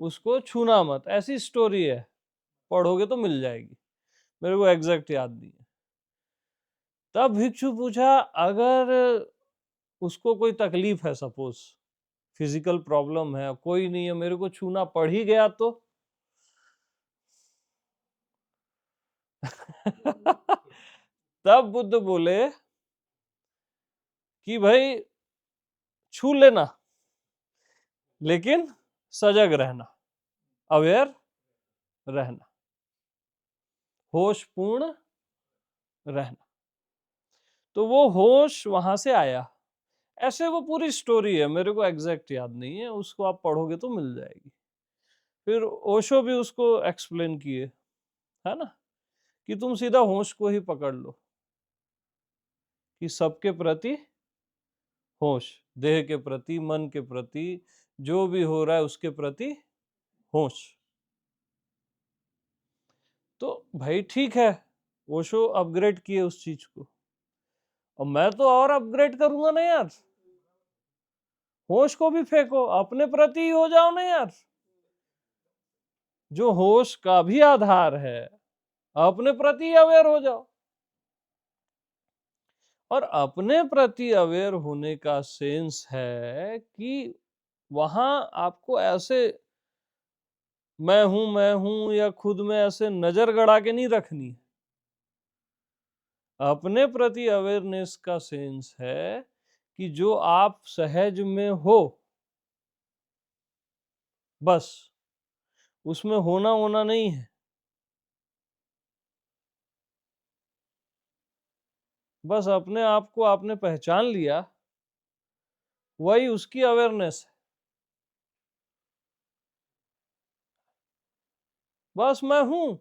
उसको छूना मत। ऐसी स्टोरी है, पढ़ोगे तो मिल जाएगी, मेरे को एग्जैक्ट याद नहीं है। तब भिक्षु पूछा अगर उसको कोई तकलीफ है, सपोज फिजिकल प्रॉब्लम है, कोई नहीं है, मेरे को छूना पड़ ही गया तो तब बुद्ध बोले कि भाई छू लेना, लेकिन सजग रहना, अवेयर रहना, होशपूर्ण रहना। तो वो होश वहां से आया। ऐसे वो पूरी स्टोरी है, मेरे को एग्जैक्ट याद नहीं है, उसको आप पढ़ोगे तो मिल जाएगी। फिर ओशो भी उसको एक्सप्लेन किए, है ना, कि तुम सीधा होश को ही पकड़ लो, कि सबके प्रति होश, देह के प्रति, मन के प्रति, जो भी हो रहा है उसके प्रति होश। तो भाई ठीक है, ओशो अपग्रेड किए उस चीज को, और मैं तो और अपग्रेड करूंगा ना यार, होश को भी फेंको, अपने प्रति ही हो जाओ ना यार। जो होश का भी आधार है, अपने प्रति अवेयर हो जाओ। और अपने प्रति अवेयर होने का सेंस है कि वहां आपको ऐसे मैं हूं या खुद में ऐसे नजर गड़ा के नहीं रखनी। अपने प्रति अवेयरनेस का सेंस है कि जो आप सहज में हो, बस उसमें होना होना नहीं है, बस अपने आप को आपने पहचान लिया, वही उसकी अवेयरनेस है। बस मैं हूं,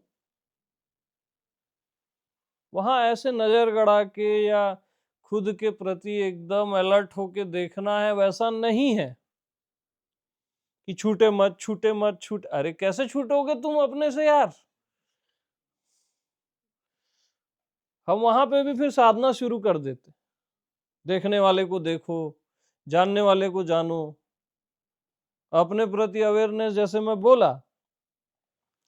वहां ऐसे नजर गड़ा के या खुद के प्रति एकदम अलर्ट होके देखना है, वैसा नहीं है कि छूटे मत छूटे मत छूट। अरे कैसे छूटोगे तुम अपने से यार? हम वहां पे भी फिर साधना शुरू कर देते, देखने वाले को देखो, जानने वाले को जानो, अपने प्रति अवेयरनेस। जैसे मैं बोला,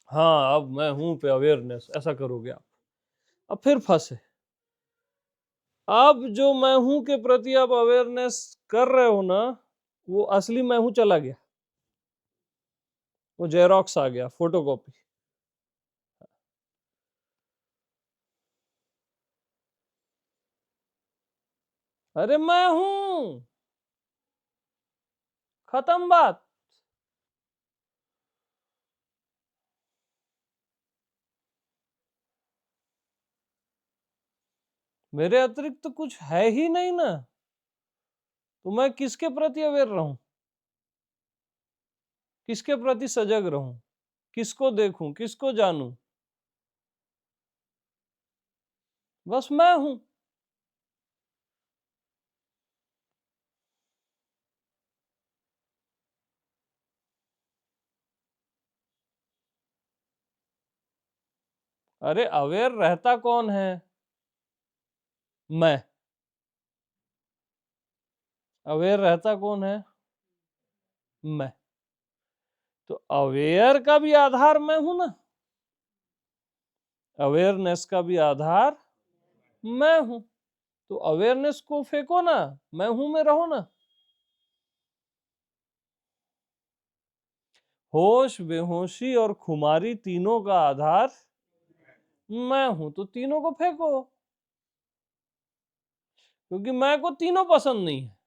हाँ अब मैं हूं पे अवेयरनेस, ऐसा करोगे आप, अब फिर फंसे। अब जो मैं हूं के प्रति आप अवेयरनेस कर रहे हो ना, वो असली मैं हूं चला गया, वो जेरोक्स आ गया, फोटोकॉपी। अरे मैं हूं, खत्म बात। मेरे अतिरिक्त तो कुछ है ही नहीं ना, तो मैं किसके प्रति अवेयर रहूं, किसके प्रति सजग रहूं, किसको देखूं, किसको जानूं? बस मैं हूं। अरे अवेयर रहता कौन है? मैं। अवेयर रहता कौन है? मैं। तो अवेयर का भी आधार मैं हूं ना, अवेयरनेस का भी आधार मैं हूं। तो अवेयरनेस को फेंको ना, मैं हूं में रहो ना। होश, बेहोशी और खुमारी तीनों का आधार मैं हूं, तो तीनों को फेंको। क्योंकि मैं को तीनों पसंद नहीं है।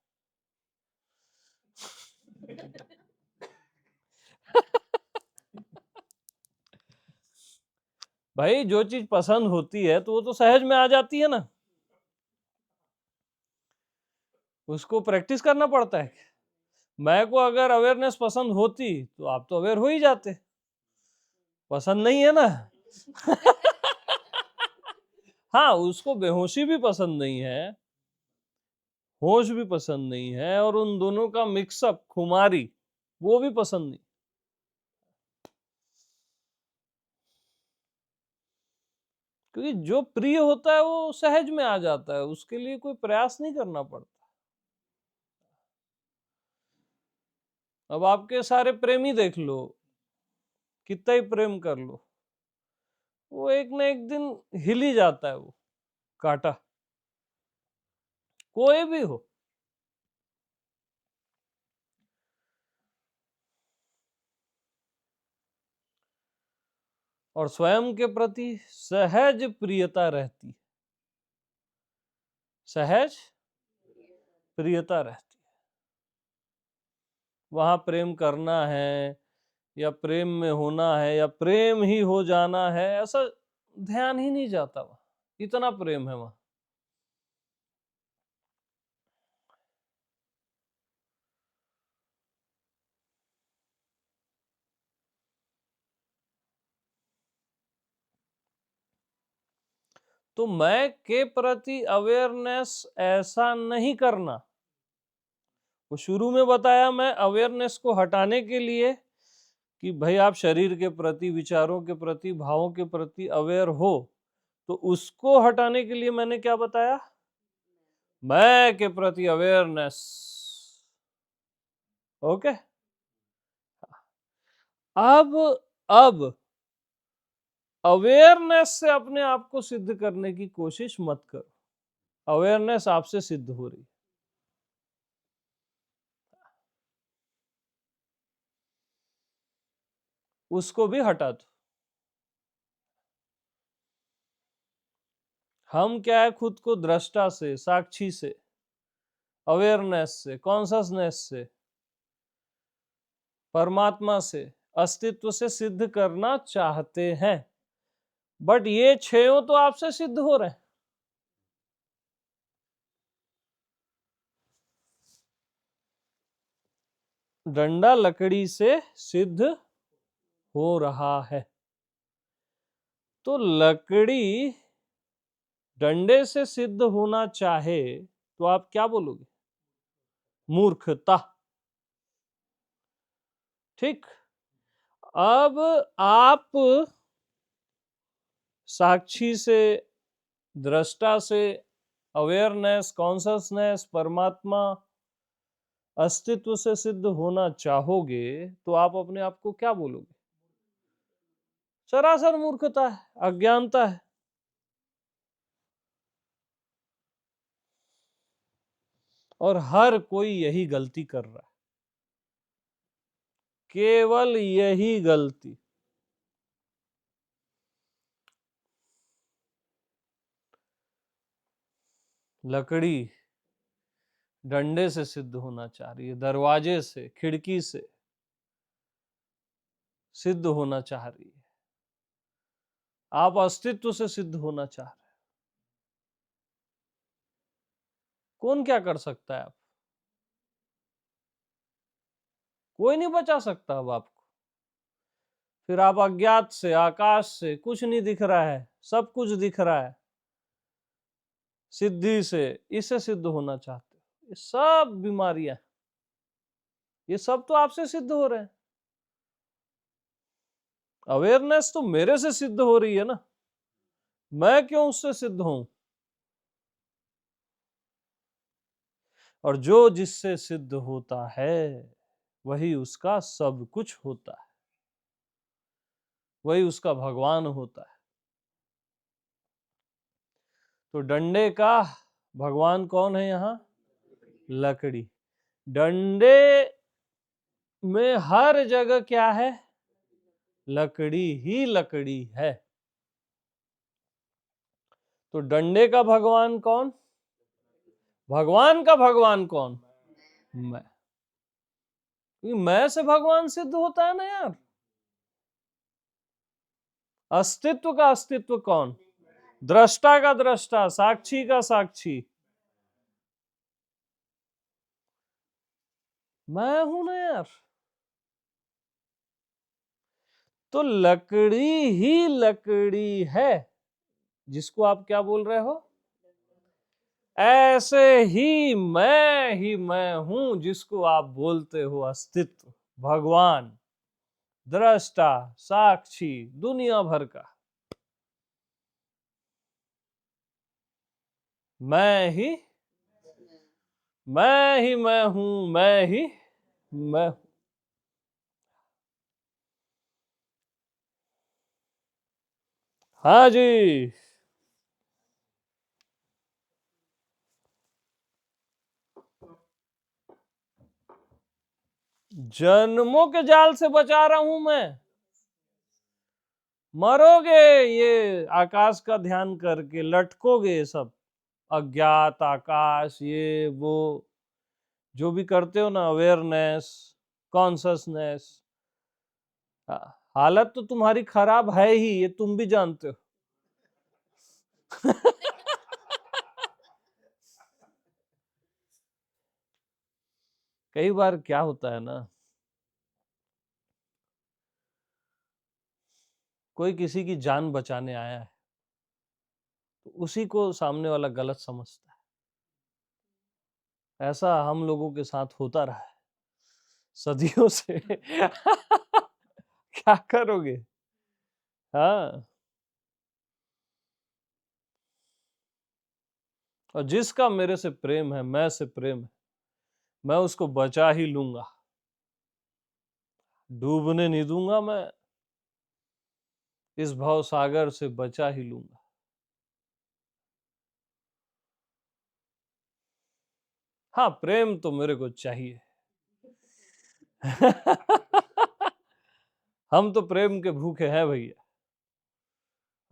भाई जो चीज पसंद होती है तो वो तो सहज में आ जाती है ना, उसको प्रैक्टिस करना पड़ता है। मैं को अगर अवेयरनेस पसंद होती तो आप तो अवेयर हो ही जाते, पसंद नहीं है ना। हाँ, उसको बेहोशी भी पसंद नहीं है, होश भी पसंद नहीं है, और उन दोनों का मिक्सअप खुमारी वो भी पसंद नहीं। क्योंकि जो प्रिय होता है वो सहज में आ जाता है, उसके लिए कोई प्रयास नहीं करना पड़ता। अब आपके सारे प्रेमी देख लो, कितना ही प्रेम कर लो, वो एक न एक दिन हिल ही जाता है वो कांटा, कोई भी हो। और स्वयं के प्रति सहज प्रियता रहती है, सहज प्रियता रहती है। वहां प्रेम करना है या प्रेम में होना है या प्रेम ही हो जाना है, ऐसा ध्यान ही नहीं जाता वहां, इतना प्रेम है वहां। तो मैं के प्रति अवेयरनेस ऐसा नहीं करना, वो शुरू में बताया मैं अवेयरनेस को हटाने के लिए कि भाई आप शरीर के प्रति, विचारों के प्रति, भावों के प्रति अवेयर हो, तो उसको हटाने के लिए मैंने क्या बताया, मैं के प्रति अवेयरनेस। ओके, अब अवेयरनेस से अपने आप को सिद्ध करने की कोशिश मत करो, अवेयरनेस आपसे सिद्ध हो रही है। उसको भी हटा दो। हम क्या है, खुद को दृष्टा से, साक्षी से, अवेयरनेस से, कॉन्शसनेस से, परमात्मा से, अस्तित्व से सिद्ध करना चाहते हैं, बट ये छयों तो आपसे सिद्ध हो रहे हैं। डंडा लकड़ी से सिद्ध हो रहा है, तो लकड़ी डंडे से सिद्ध होना चाहे तो आप क्या बोलोगे, मूर्खता। ठीक, अब आप साक्षी से, दृष्टा से, अवेयरनेस, कॉन्शसनेस, परमात्मा, अस्तित्व से सिद्ध होना चाहोगे तो आप अपने आप को क्या बोलोगे, सरासर मूर्खता है, अज्ञानता है। और हर कोई यही गलती कर रहा है, केवल यही गलती। लकड़ी डंडे से सिद्ध होना चाह रही है, दरवाजे से, खिड़की से सिद्ध होना चाह रही है, आप अस्तित्व से सिद्ध होना चाह रहे हैं। कौन क्या कर सकता है? आप, कोई नहीं बचा सकता अब आपको। फिर आप अज्ञात से, आकाश से, कुछ नहीं दिख रहा है, सब कुछ दिख रहा है, सिद्धि से, इससे सिद्ध होना चाहते हो। ये सब बीमारियां, ये सब तो आपसे सिद्ध हो रहे हैं। अवेयरनेस तो मेरे से सिद्ध हो रही है ना, मैं क्यों उससे सिद्ध हूं? और जो जिससे सिद्ध होता है वही उसका सब कुछ होता है, वही उसका भगवान होता है। तो डंडे का भगवान कौन है यहां? लकड़ी। डंडे में हर जगह क्या है? लकड़ी ही लकड़ी है। तो डंडे का भगवान कौन? भगवान का भगवान कौन? मैं। क्योंकि मैं से भगवान सिद्ध होता है ना यार। अस्तित्व का अस्तित्व कौन? दृष्टा का दृष्टा, साक्षी का साक्षी मैं हूं ना यार। तो लकड़ी ही लकड़ी है, जिसको आप क्या बोल रहे हो? ऐसे ही मैं हूं, जिसको आप बोलते हो अस्तित्व, भगवान, दृष्टा, साक्षी, दुनिया भर का। मैं ही मैं हूं, मैं ही मैं। हाँ जी। जन्मों के जाल से बचा रहा हूं मैं। मरोगे ये आकाश का ध्यान करके, लटकोगे सब अज्ञात आकाश, ये वो जो भी करते हो ना, अवेयरनेस, कॉन्शसनेस। हालत तो तुम्हारी खराब है ही, ये तुम भी जानते हो। कई बार क्या होता है ना, कोई किसी की जान बचाने आया है, तो उसी को सामने वाला गलत समझता है। ऐसा हम लोगों के साथ होता रहा है सदियों से। क्या करोगे? हाँ। और जिसका मेरे से प्रेम है, मैं से प्रेम है, मैं उसको बचा ही लूंगा, डूबने नहीं दूंगा मैं, इस भव सागर से बचा ही लूंगा। हाँ, प्रेम तो मेरे को चाहिए। हम तो प्रेम के भूखे हैं भैया,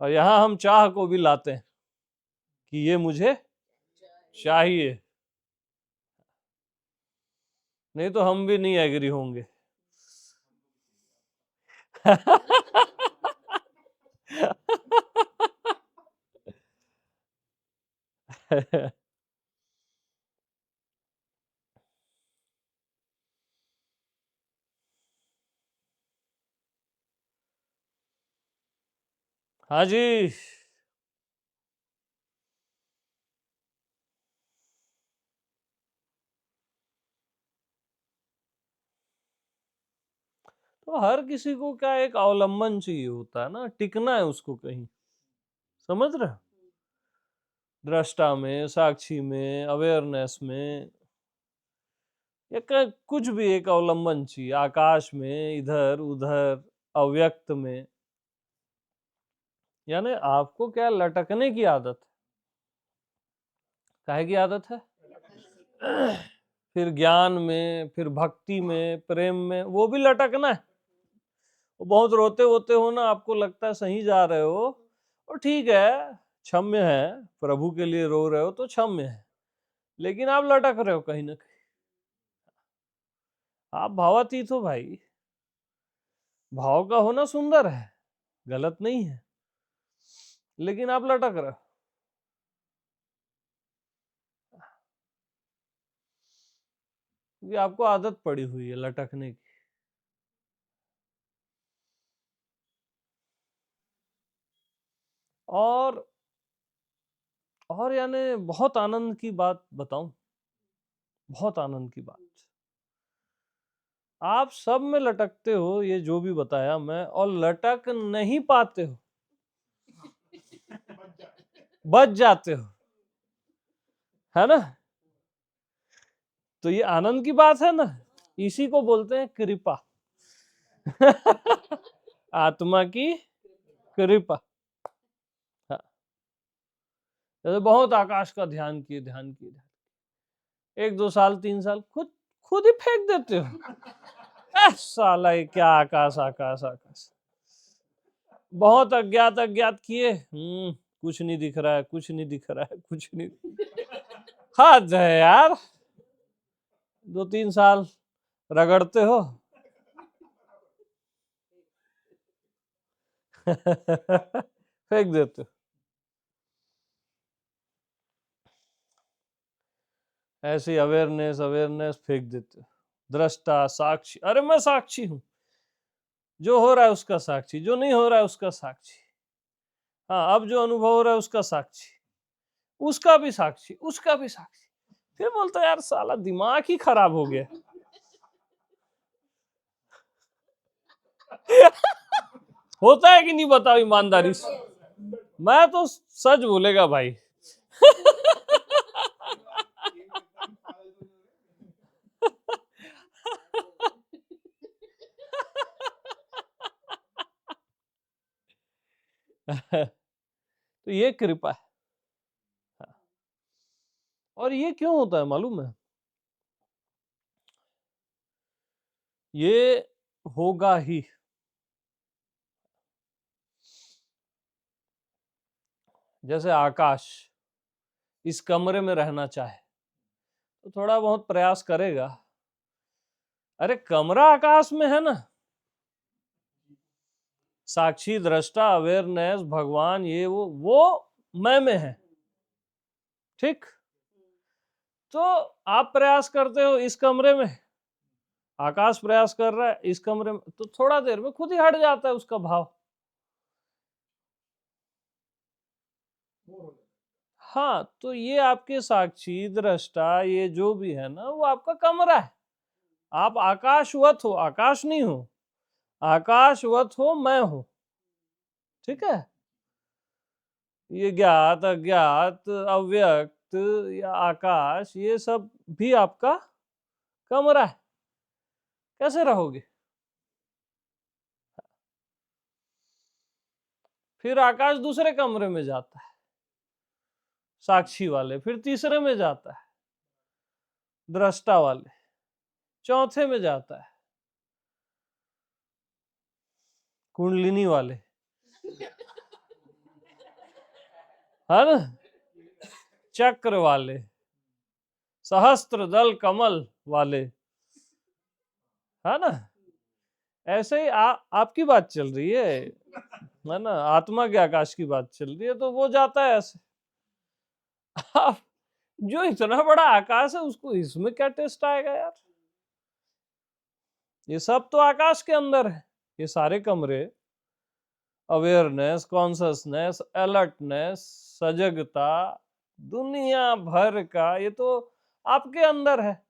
और यहां हम चाह को भी लाते हैं कि ये मुझे चाहिए, नहीं तो हम भी नहीं एग्री होंगे। हाँ जी। तो हर किसी को क्या एक अवलंबन चाहिए होता है ना, टिकना है उसको कहीं, समझ रहे हो? दृष्टा में, साक्षी में, अवेयरनेस में, या कुछ भी एक अवलंबन चाहिए, आकाश में, इधर उधर, अव्यक्त में। यानी आपको क्या लटकने की आदत है। काहे की आदत है? फिर ज्ञान में, फिर भक्ति में, प्रेम में, वो भी लटकना है। वो बहुत रोते होते हो ना, आपको लगता है सही जा रहे हो, और ठीक है, क्षम्य है, प्रभु के लिए रो रहे हो तो क्षम्य है, लेकिन आप लटक रहे हो कहीं ना कहीं। आप भावातीत हो भाई। भाव का होना सुंदर है, गलत नहीं है, लेकिन आप लटक रहे हो। क्योंकि आपको आदत पड़ी हुई है लटकने की। और यानी बहुत आनंद की बात बताऊं, बहुत आनंद की बात, आप सब में लटकते हो, ये जो भी बताया मैं, और लटक नहीं पाते हो, बच जाते हो, है ना? तो ये आनंद की बात है ना, इसी को बोलते हैं कृपा। आत्मा की कृपा। हाँ। जैसे बहुत आकाश का ध्यान किए, ध्यान किए, 1-2 साल 3 साल खुद खुद ही फेंक देते हो। साला ये क्या आकाश आकाश आकाश। बहुत अज्ञात किए, कुछ नहीं दिख रहा है, कुछ नहीं दिख रहा है, कुछ नहीं। हद है यार, 2-3 साल रगड़ते हो। फेंक देते हो। ऐसी अवेयरनेस अवेयरनेस फेंक देते हो। दृष्टा साक्षी, अरे मैं साक्षी हूं, जो हो रहा है उसका साक्षी, जो नहीं हो रहा है उसका साक्षी। हाँ, अब जो अनुभव हो रहा है उसका साक्षी, उसका भी साक्षी, उसका भी साक्षी। फिर बोलता है यार साला दिमाग ही खराब हो गया। होता है कि नहीं बताओ ईमानदारी से? मैं तो सच बोलेगा भाई। तो ये कृपा है। और ये क्यों होता है मालूम है? ये होगा ही। जैसे आकाश इस कमरे में रहना चाहे तो थोड़ा बहुत प्रयास करेगा। अरे कमरा आकाश में है ना, साक्षी दृष्टा अवेयरनेस भगवान ये वो मैं में है, ठीक। तो आप प्रयास करते हो इस कमरे में, आकाश प्रयास कर रहा है इस कमरे में, तो थोड़ा देर में खुद ही हट जाता है उसका भाव। हाँ, तो ये आपके साक्षी दृष्टा ये जो भी है ना वो आपका कमरा है। आप आकाशवत हो, आकाश नहीं हो, आकाशवत हो, मैं हूं, ठीक है। ये ज्ञात अज्ञात अव्यक्त या आकाश ये सब भी आपका कमरा है। कैसे रहोगे? फिर आकाश दूसरे कमरे में जाता है साक्षी वाले, फिर तीसरे में जाता है दृष्टा वाले, चौथे में जाता है कुंडलिनी वाले, है ना, चक्र वाले, सहस्त्र दल कमल वाले, है ना। ऐसे ही आपकी बात चल रही है ना, आत्मा के आकाश की बात चल रही है, तो वो जाता है ऐसे। आप जो इतना बड़ा आकाश है उसको इसमें क्या टेस्ट आएगा यार? ये सब तो आकाश के अंदर है, ये सारे कमरे, अवेयरनेस, कॉन्शसनेस, अलर्टनेस, सजगता, दुनिया भर का ये तो आपके अंदर है।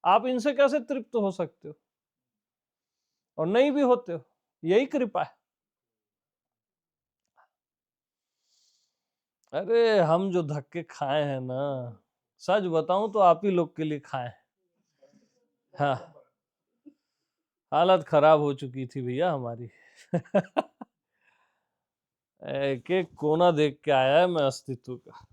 आप इनसे कैसे तृप्त हो सकते हो? और नहीं भी होते हो। यही कृपा है। अरे हम जो धक्के खाए हैं ना, सच बताऊं तो आप ही लोग के लिए खाए हैं। हाँ, हालत खराब हो चुकी थी भैया हमारी। एक एक कोना देख के आया है मैं अस्तित्व का।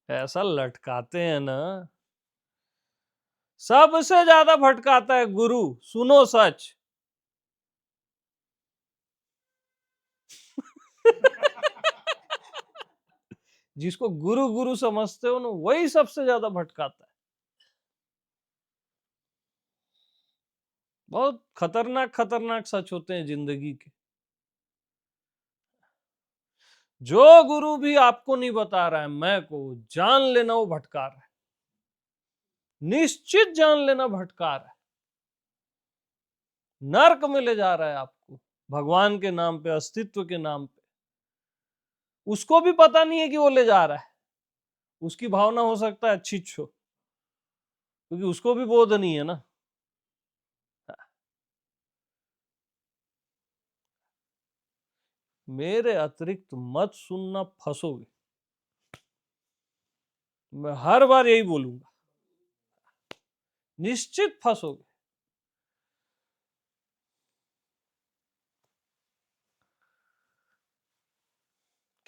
ऐसा लटकाते हैं ना, सबसे ज्यादा भटकाता है गुरु। सुनो सच। जिसको गुरु गुरु समझते हो ना वही सबसे ज्यादा भटकाता है। बहुत खतरनाक खतरनाक सच होते हैं जिंदगी के। जो गुरु भी आपको नहीं बता रहा है मैं को, जान लेना वो भटका रहा है, निश्चित जान लेना भटका रहा है, नर्क में ले जा रहा है आपको भगवान के नाम पे, अस्तित्व के नाम पे। उसको भी पता नहीं है कि वो ले जा रहा है। उसकी भावना हो सकता है अच्छी हो, क्योंकि उसको भी बोध नहीं है ना। मेरे अतिरिक्त मत सुनना, फंसोगे। मैं हर बार यही बोलूंगा, निश्चित फंसोगे।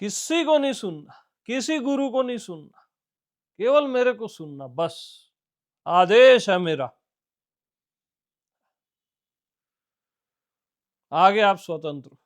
किसी को नहीं सुनना, किसी गुरु को नहीं सुनना, केवल मेरे को सुनना, बस आदेश है मेरा। आगे आप स्वतंत्र हो।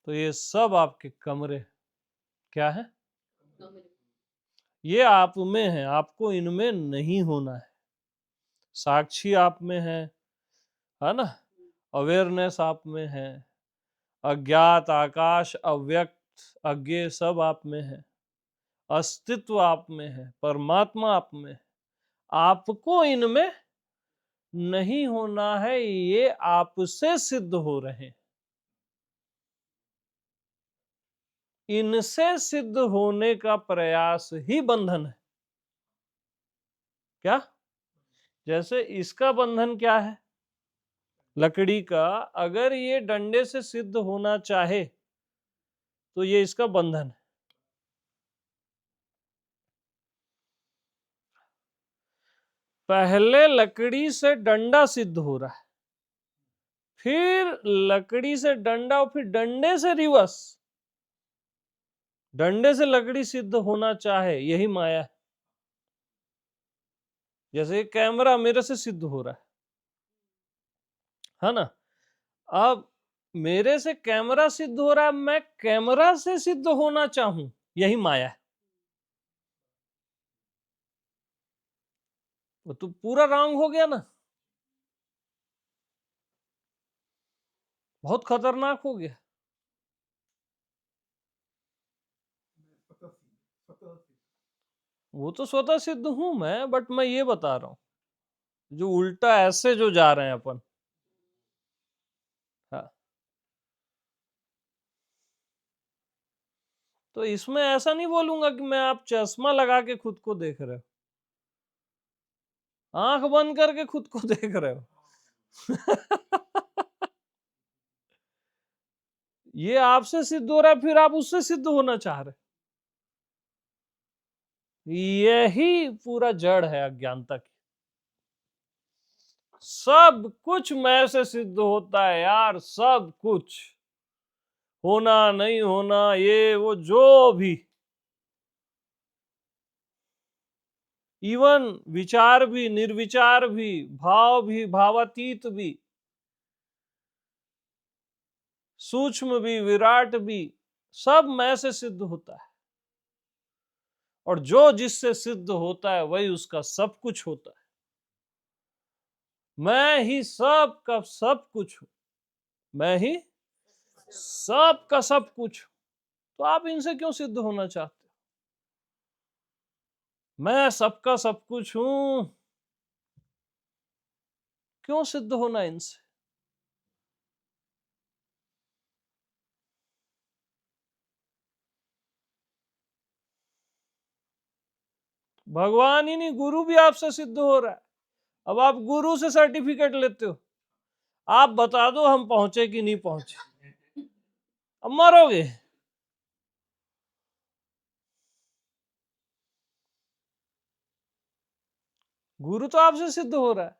तो ये सब आपके कमरे क्या है, कमरे ये आप में है, आपको इनमें नहीं होना है। साक्षी आप में है ना, अवेयरनेस आप में है, अज्ञात आकाश अव्यक्त अज्ञेय सब आप में है, अस्तित्व आप में है, परमात्मा आप में है। आपको इनमें नहीं होना है, ये आपसे सिद्ध हो रहे हैं। इनसे सिद्ध होने का प्रयास ही बंधन है। क्या? जैसे इसका बंधन क्या है, लकड़ी का, अगर ये डंडे से सिद्ध होना चाहे तो ये इसका बंधन है। पहले लकड़ी से डंडा सिद्ध हो रहा है, फिर लकड़ी से डंडा और फिर डंडे से रिवर्स, डंडे से लकड़ी सिद्ध होना चाहे, यही माया है। जैसे कैमरा मेरे से सिद्ध हो रहा है ना, अब मेरे से कैमरा सिद्ध हो रहा है, मैं कैमरा से सिद्ध होना चाहूं, यही माया है। वो तो पूरा रॉन्ग हो गया ना, बहुत खतरनाक हो गया। वो तो स्वतः सिद्ध हूं मैं, बट मैं ये बता रहा हूं जो उल्टा ऐसे जो जा रहे हैं अपन। हाँ, तो इसमें ऐसा नहीं बोलूंगा कि मैं आप चश्मा लगा के खुद को देख रहे हो, आंख बंद करके खुद को देख रहे हो। ये आपसे सिद्ध हो रहा है, फिर आप उससे सिद्ध होना चाह रहे। यही पूरा जड़ है अज्ञानता की। सब कुछ मैं से सिद्ध होता है यार, सब कुछ, होना नहीं होना, ये वो जो भी, इवन विचार भी, निर्विचार भी, भाव भी, भावातीत भी, सूक्ष्म भी, विराट भी, सब मैं से सिद्ध होता है। और जो जिससे सिद्ध होता है वही उसका सब कुछ होता है। मैं ही सब का सब कुछ हूं, मैं ही सब का सब कुछ हूं। तो आप इनसे क्यों सिद्ध होना चाहते हो? मैं सबका सब कुछ हूं, क्यों सिद्ध होना इनसे? भगवान ही नहीं, गुरु भी आपसे सिद्ध हो रहा है। अब आप गुरु से सर्टिफिकेट लेते हो, आप बता दो हम पहुंचे कि नहीं पहुंचे, अब मरोगे। गुरु तो आपसे सिद्ध हो रहा है।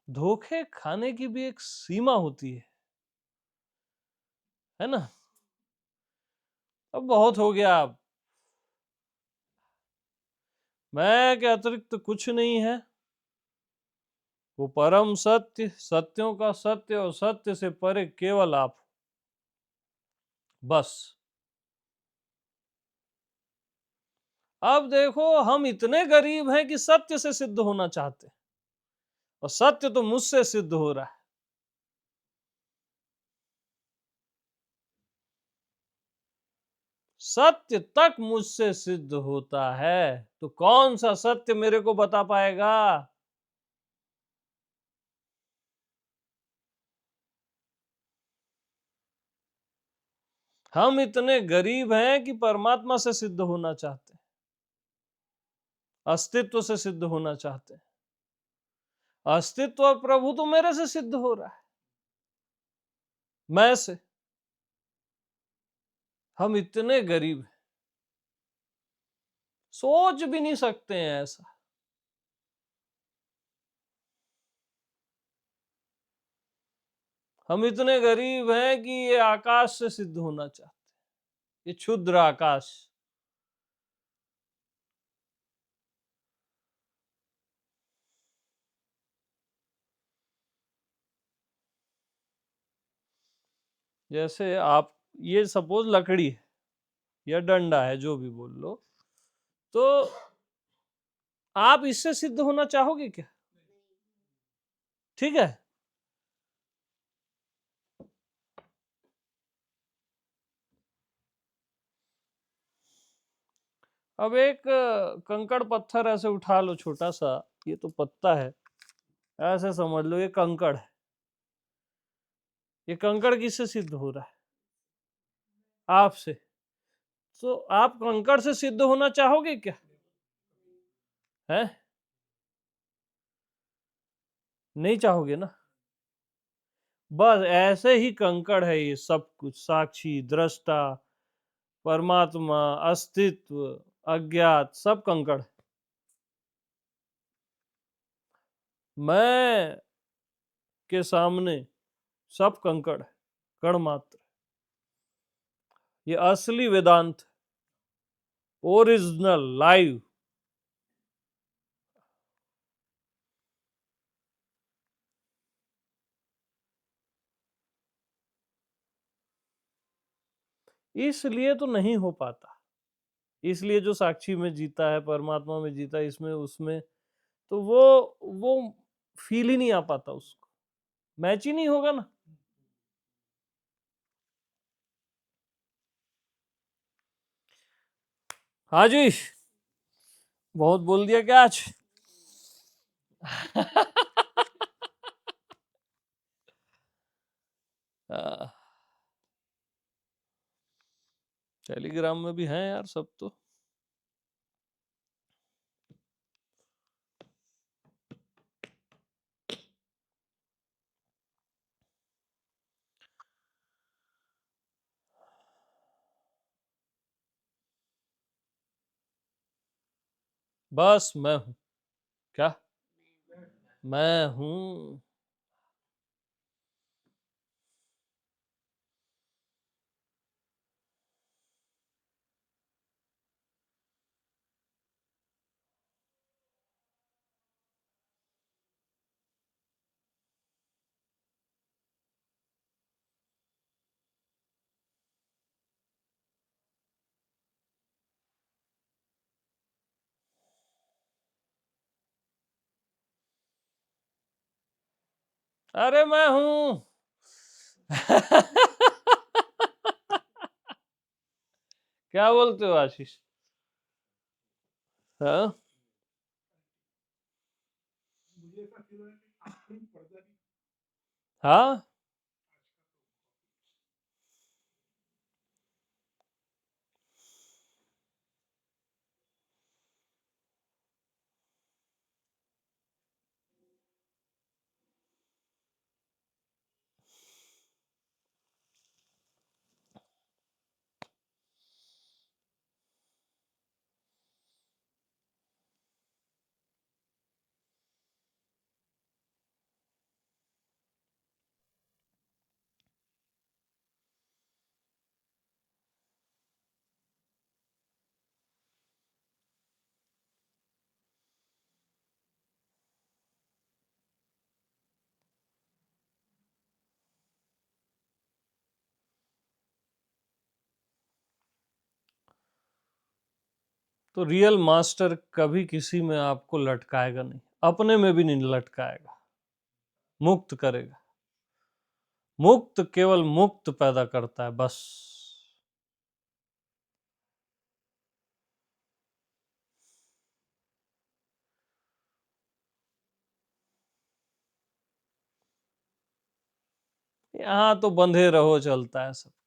धोखे खाने की भी एक सीमा होती है ना। अब बहुत हो गया, अब मैं के अतिरिक्त कुछ नहीं है, वो परम सत्य, सत्यों का सत्य, और सत्य से परे केवल आप, बस। अब देखो, हम इतने गरीब हैं कि सत्य से सिद्ध होना चाहते हैं, और सत्य तो मुझसे सिद्ध हो रहा है। सत्य तक मुझसे सिद्ध होता है, तो कौन सा सत्य मेरे को बता पाएगा? हम इतने गरीब हैं कि परमात्मा से सिद्ध होना चाहते हैं, अस्तित्व से सिद्ध होना चाहते हैं। अस्तित्व और प्रभु तो मेरे से सिद्ध हो रहा है, मैं से। हम इतने गरीब हैं, सोच भी नहीं सकते हैं ऐसा। हम इतने गरीब हैं कि ये आकाश से सिद्ध होना चाहते हैं, ये क्षुद्र आकाश। जैसे आप, ये सपोज लकड़ी है या डंडा है, जो भी बोल लो, तो आप इससे सिद्ध होना चाहोगे क्या? ठीक है, अब एक कंकड़ पत्थर ऐसे उठा लो, छोटा सा, ये तो पत्ता है, ऐसे समझ लो ये कंकड़ है। ये कंकड़ किससे सिद्ध हो रहा है? आपसे। तो आप कंकड़ से सिद्ध होना चाहोगे क्या? है, नहीं चाहोगे ना। बस ऐसे ही कंकड़ है ये सब कुछ, साक्षी, दृष्टा, परमात्मा, अस्तित्व, अज्ञात, सब कंकड़ है। मैं के सामने सब कंकड़ है, कण मात्र। ये असली वेदांत, ओरिजिनल लाइव। इसलिए तो नहीं हो पाता, इसलिए जो साक्षी में जीता है, परमात्मा में जीता है, इसमें उसमें, तो वो फील ही नहीं आ पाता, उसको मैच ही नहीं होगा ना। हाँ जी, बहुत बोल दिया क्या आज? टेलीग्राम में भी हैं यार सब तो। बस मैं हूं, क्या मैं हूं। अरे मैं हूं। क्या बोलते हो आशीष? हाँ, मुझे ऐसा फील हो रहा है कि आप कोई पर्दा नहीं। हाँ, तो रियल मास्टर कभी किसी में आपको लटकाएगा नहीं, अपने में भी नहीं लटकाएगा, मुक्त करेगा। मुक्त केवल मुक्त पैदा करता है, बस। यहां तो बंधे रहो चलता है सबका।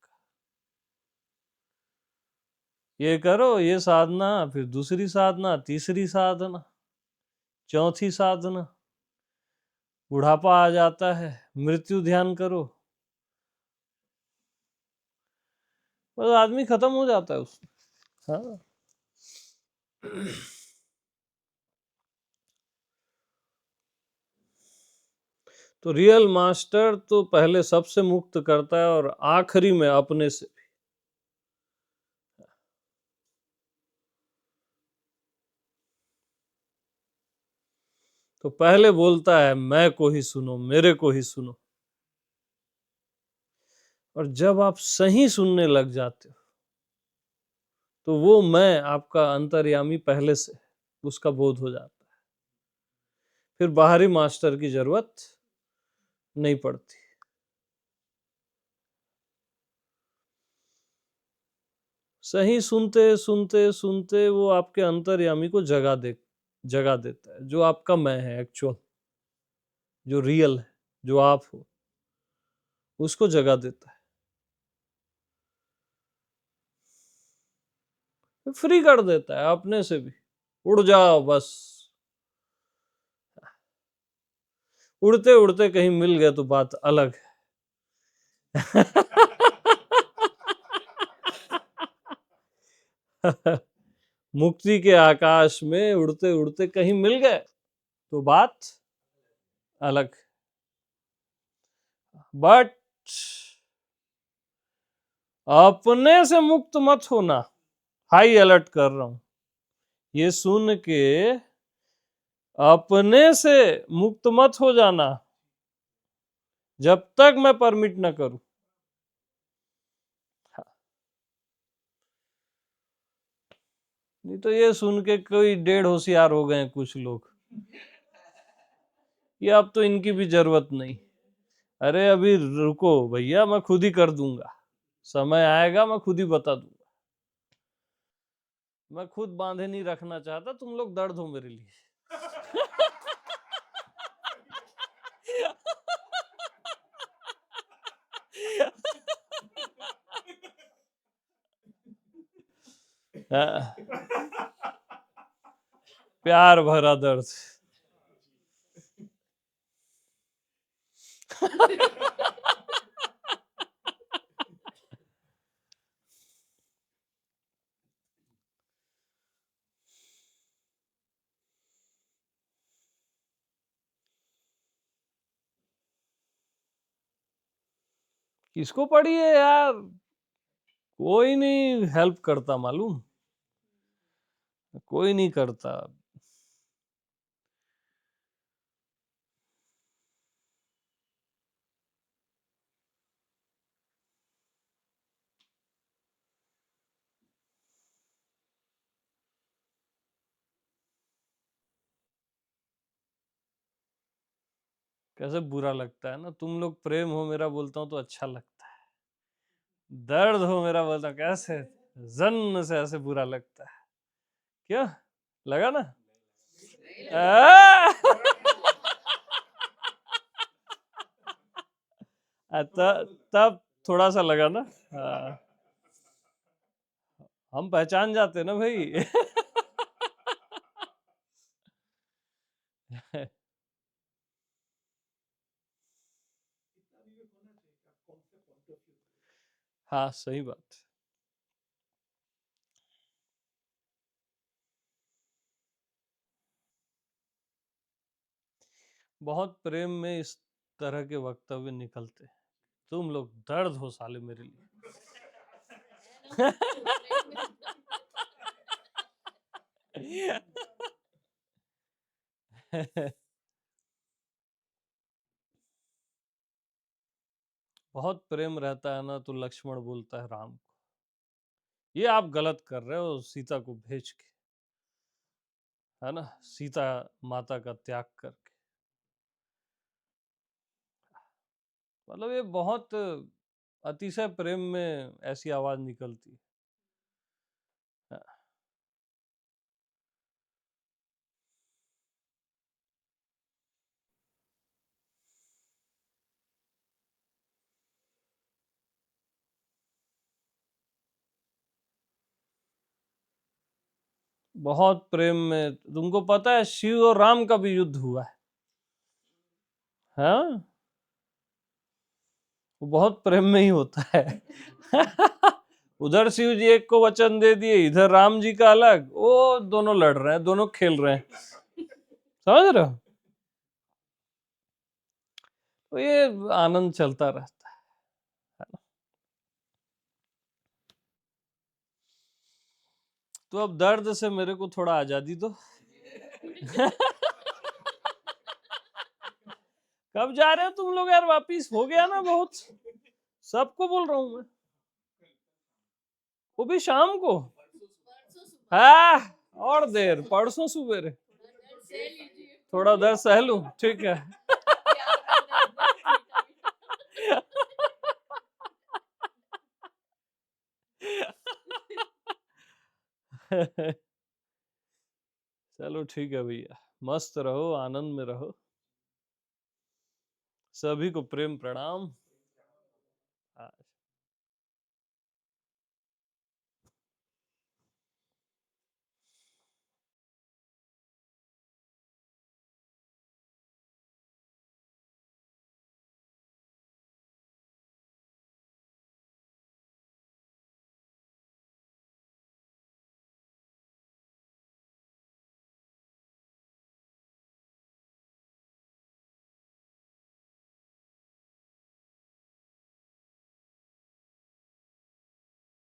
ये करो, ये साधना, फिर दूसरी साधना, तीसरी साधना, चौथी साधना, बुढ़ापा आ जाता है, मृत्यु ध्यान करो, बस आदमी खत्म हो जाता है उसमें। हाँ, तो रियल मास्टर तो पहले सबसे मुक्त करता है और आखिरी में अपने से। तो पहले बोलता है मैं को ही सुनो, मेरे को ही सुनो, और जब आप सही सुनने लग जाते हो तो वो मैं आपका अंतर्यामी पहले से उसका बोध हो जाता है, फिर बाहरी मास्टर की जरूरत नहीं पड़ती। सही सुनते सुनते सुनते वो आपके अंतर्यामी को जगा देता है, जो आपका मैं है, एक्चुअल जो रियल है, जो आप हो, उसको जगा देता है, फ्री कर देता है अपने से भी। उड़ जाओ बस, उड़ते उड़ते कहीं मिल गए तो बात अलग है। मुक्ति के आकाश में उड़ते उड़ते कहीं मिल गए तो बात अलग। बट अपने से मुक्त मत होना, हाई अलर्ट कर रहा हूं, ये सुन के अपने से मुक्त मत हो जाना जब तक मैं परमिट न करूं। नहीं तो ये सुन के कोई 1.5 होशियार हो गए कुछ लोग, ये अब तो इनकी भी जरूरत नहीं। अरे अभी रुको भैया, मैं खुद ही कर दूंगा, समय आएगा मैं खुद ही बता दूंगा। मैं खुद बांधे नहीं रखना चाहता, तुम लोग दर्द हो मेरे लिए। हाँ, प्यार भरा दर्द। किसको पड़ी है यार, कोई नहीं हेल्प करता, मालूम, कोई नहीं करता। कैसे बुरा लगता है ना, तुम लोग प्रेम हो मेरा बोलता हूं तो अच्छा लगता है, दर्द हो मेरा बोलता हूं कैसे जन्न से ऐसे बुरा लगता है। क्या लगा ना? तब थोड़ा सा लगा ना। हाँ, हम पहचान जाते ना भाई। हाँ सही बात। बहुत प्रेम में इस तरह के वक्तव्य निकलते हैं, तुम लोग दर्द हो साले मेरे लिए। बहुत प्रेम रहता है ना तो लक्ष्मण बोलता है राम को, ये आप गलत कर रहे हो सीता को भेज के, है ना, सीता माता का त्याग करके। मतलब ये बहुत अतिशय प्रेम में ऐसी आवाज निकलती है। बहुत प्रेम में, तुमको पता है शिव और राम का भी युद्ध हुआ है, हाँ? वो बहुत प्रेम में ही होता है। उधर शिव जी एक को वचन दे दिए, इधर राम जी का अलग, वो दोनों लड़ रहे हैं, दोनों खेल रहे हैं, समझ रहे हो? तो ये आनंद चलता रहता है ना? तो अब दर्द से मेरे को थोड़ा आजादी दो। कब जा रहे हो तुम लोग यार वापिस, हो गया ना बहुत, सबको बोल रहा हूँ मैं, वो भी शाम को। परसों सुबह हाँ, और देर, परसों सुबह थोड़ा दर्द सह लीजिए। थोड़ा दर्द सह लूं, ठीक है। प्यार का दर्द है, मीठा मीठा। चलो ठीक है भैया, मस्त रहो, आनंद में रहो। सभी को प्रेम प्रणाम। हाँ।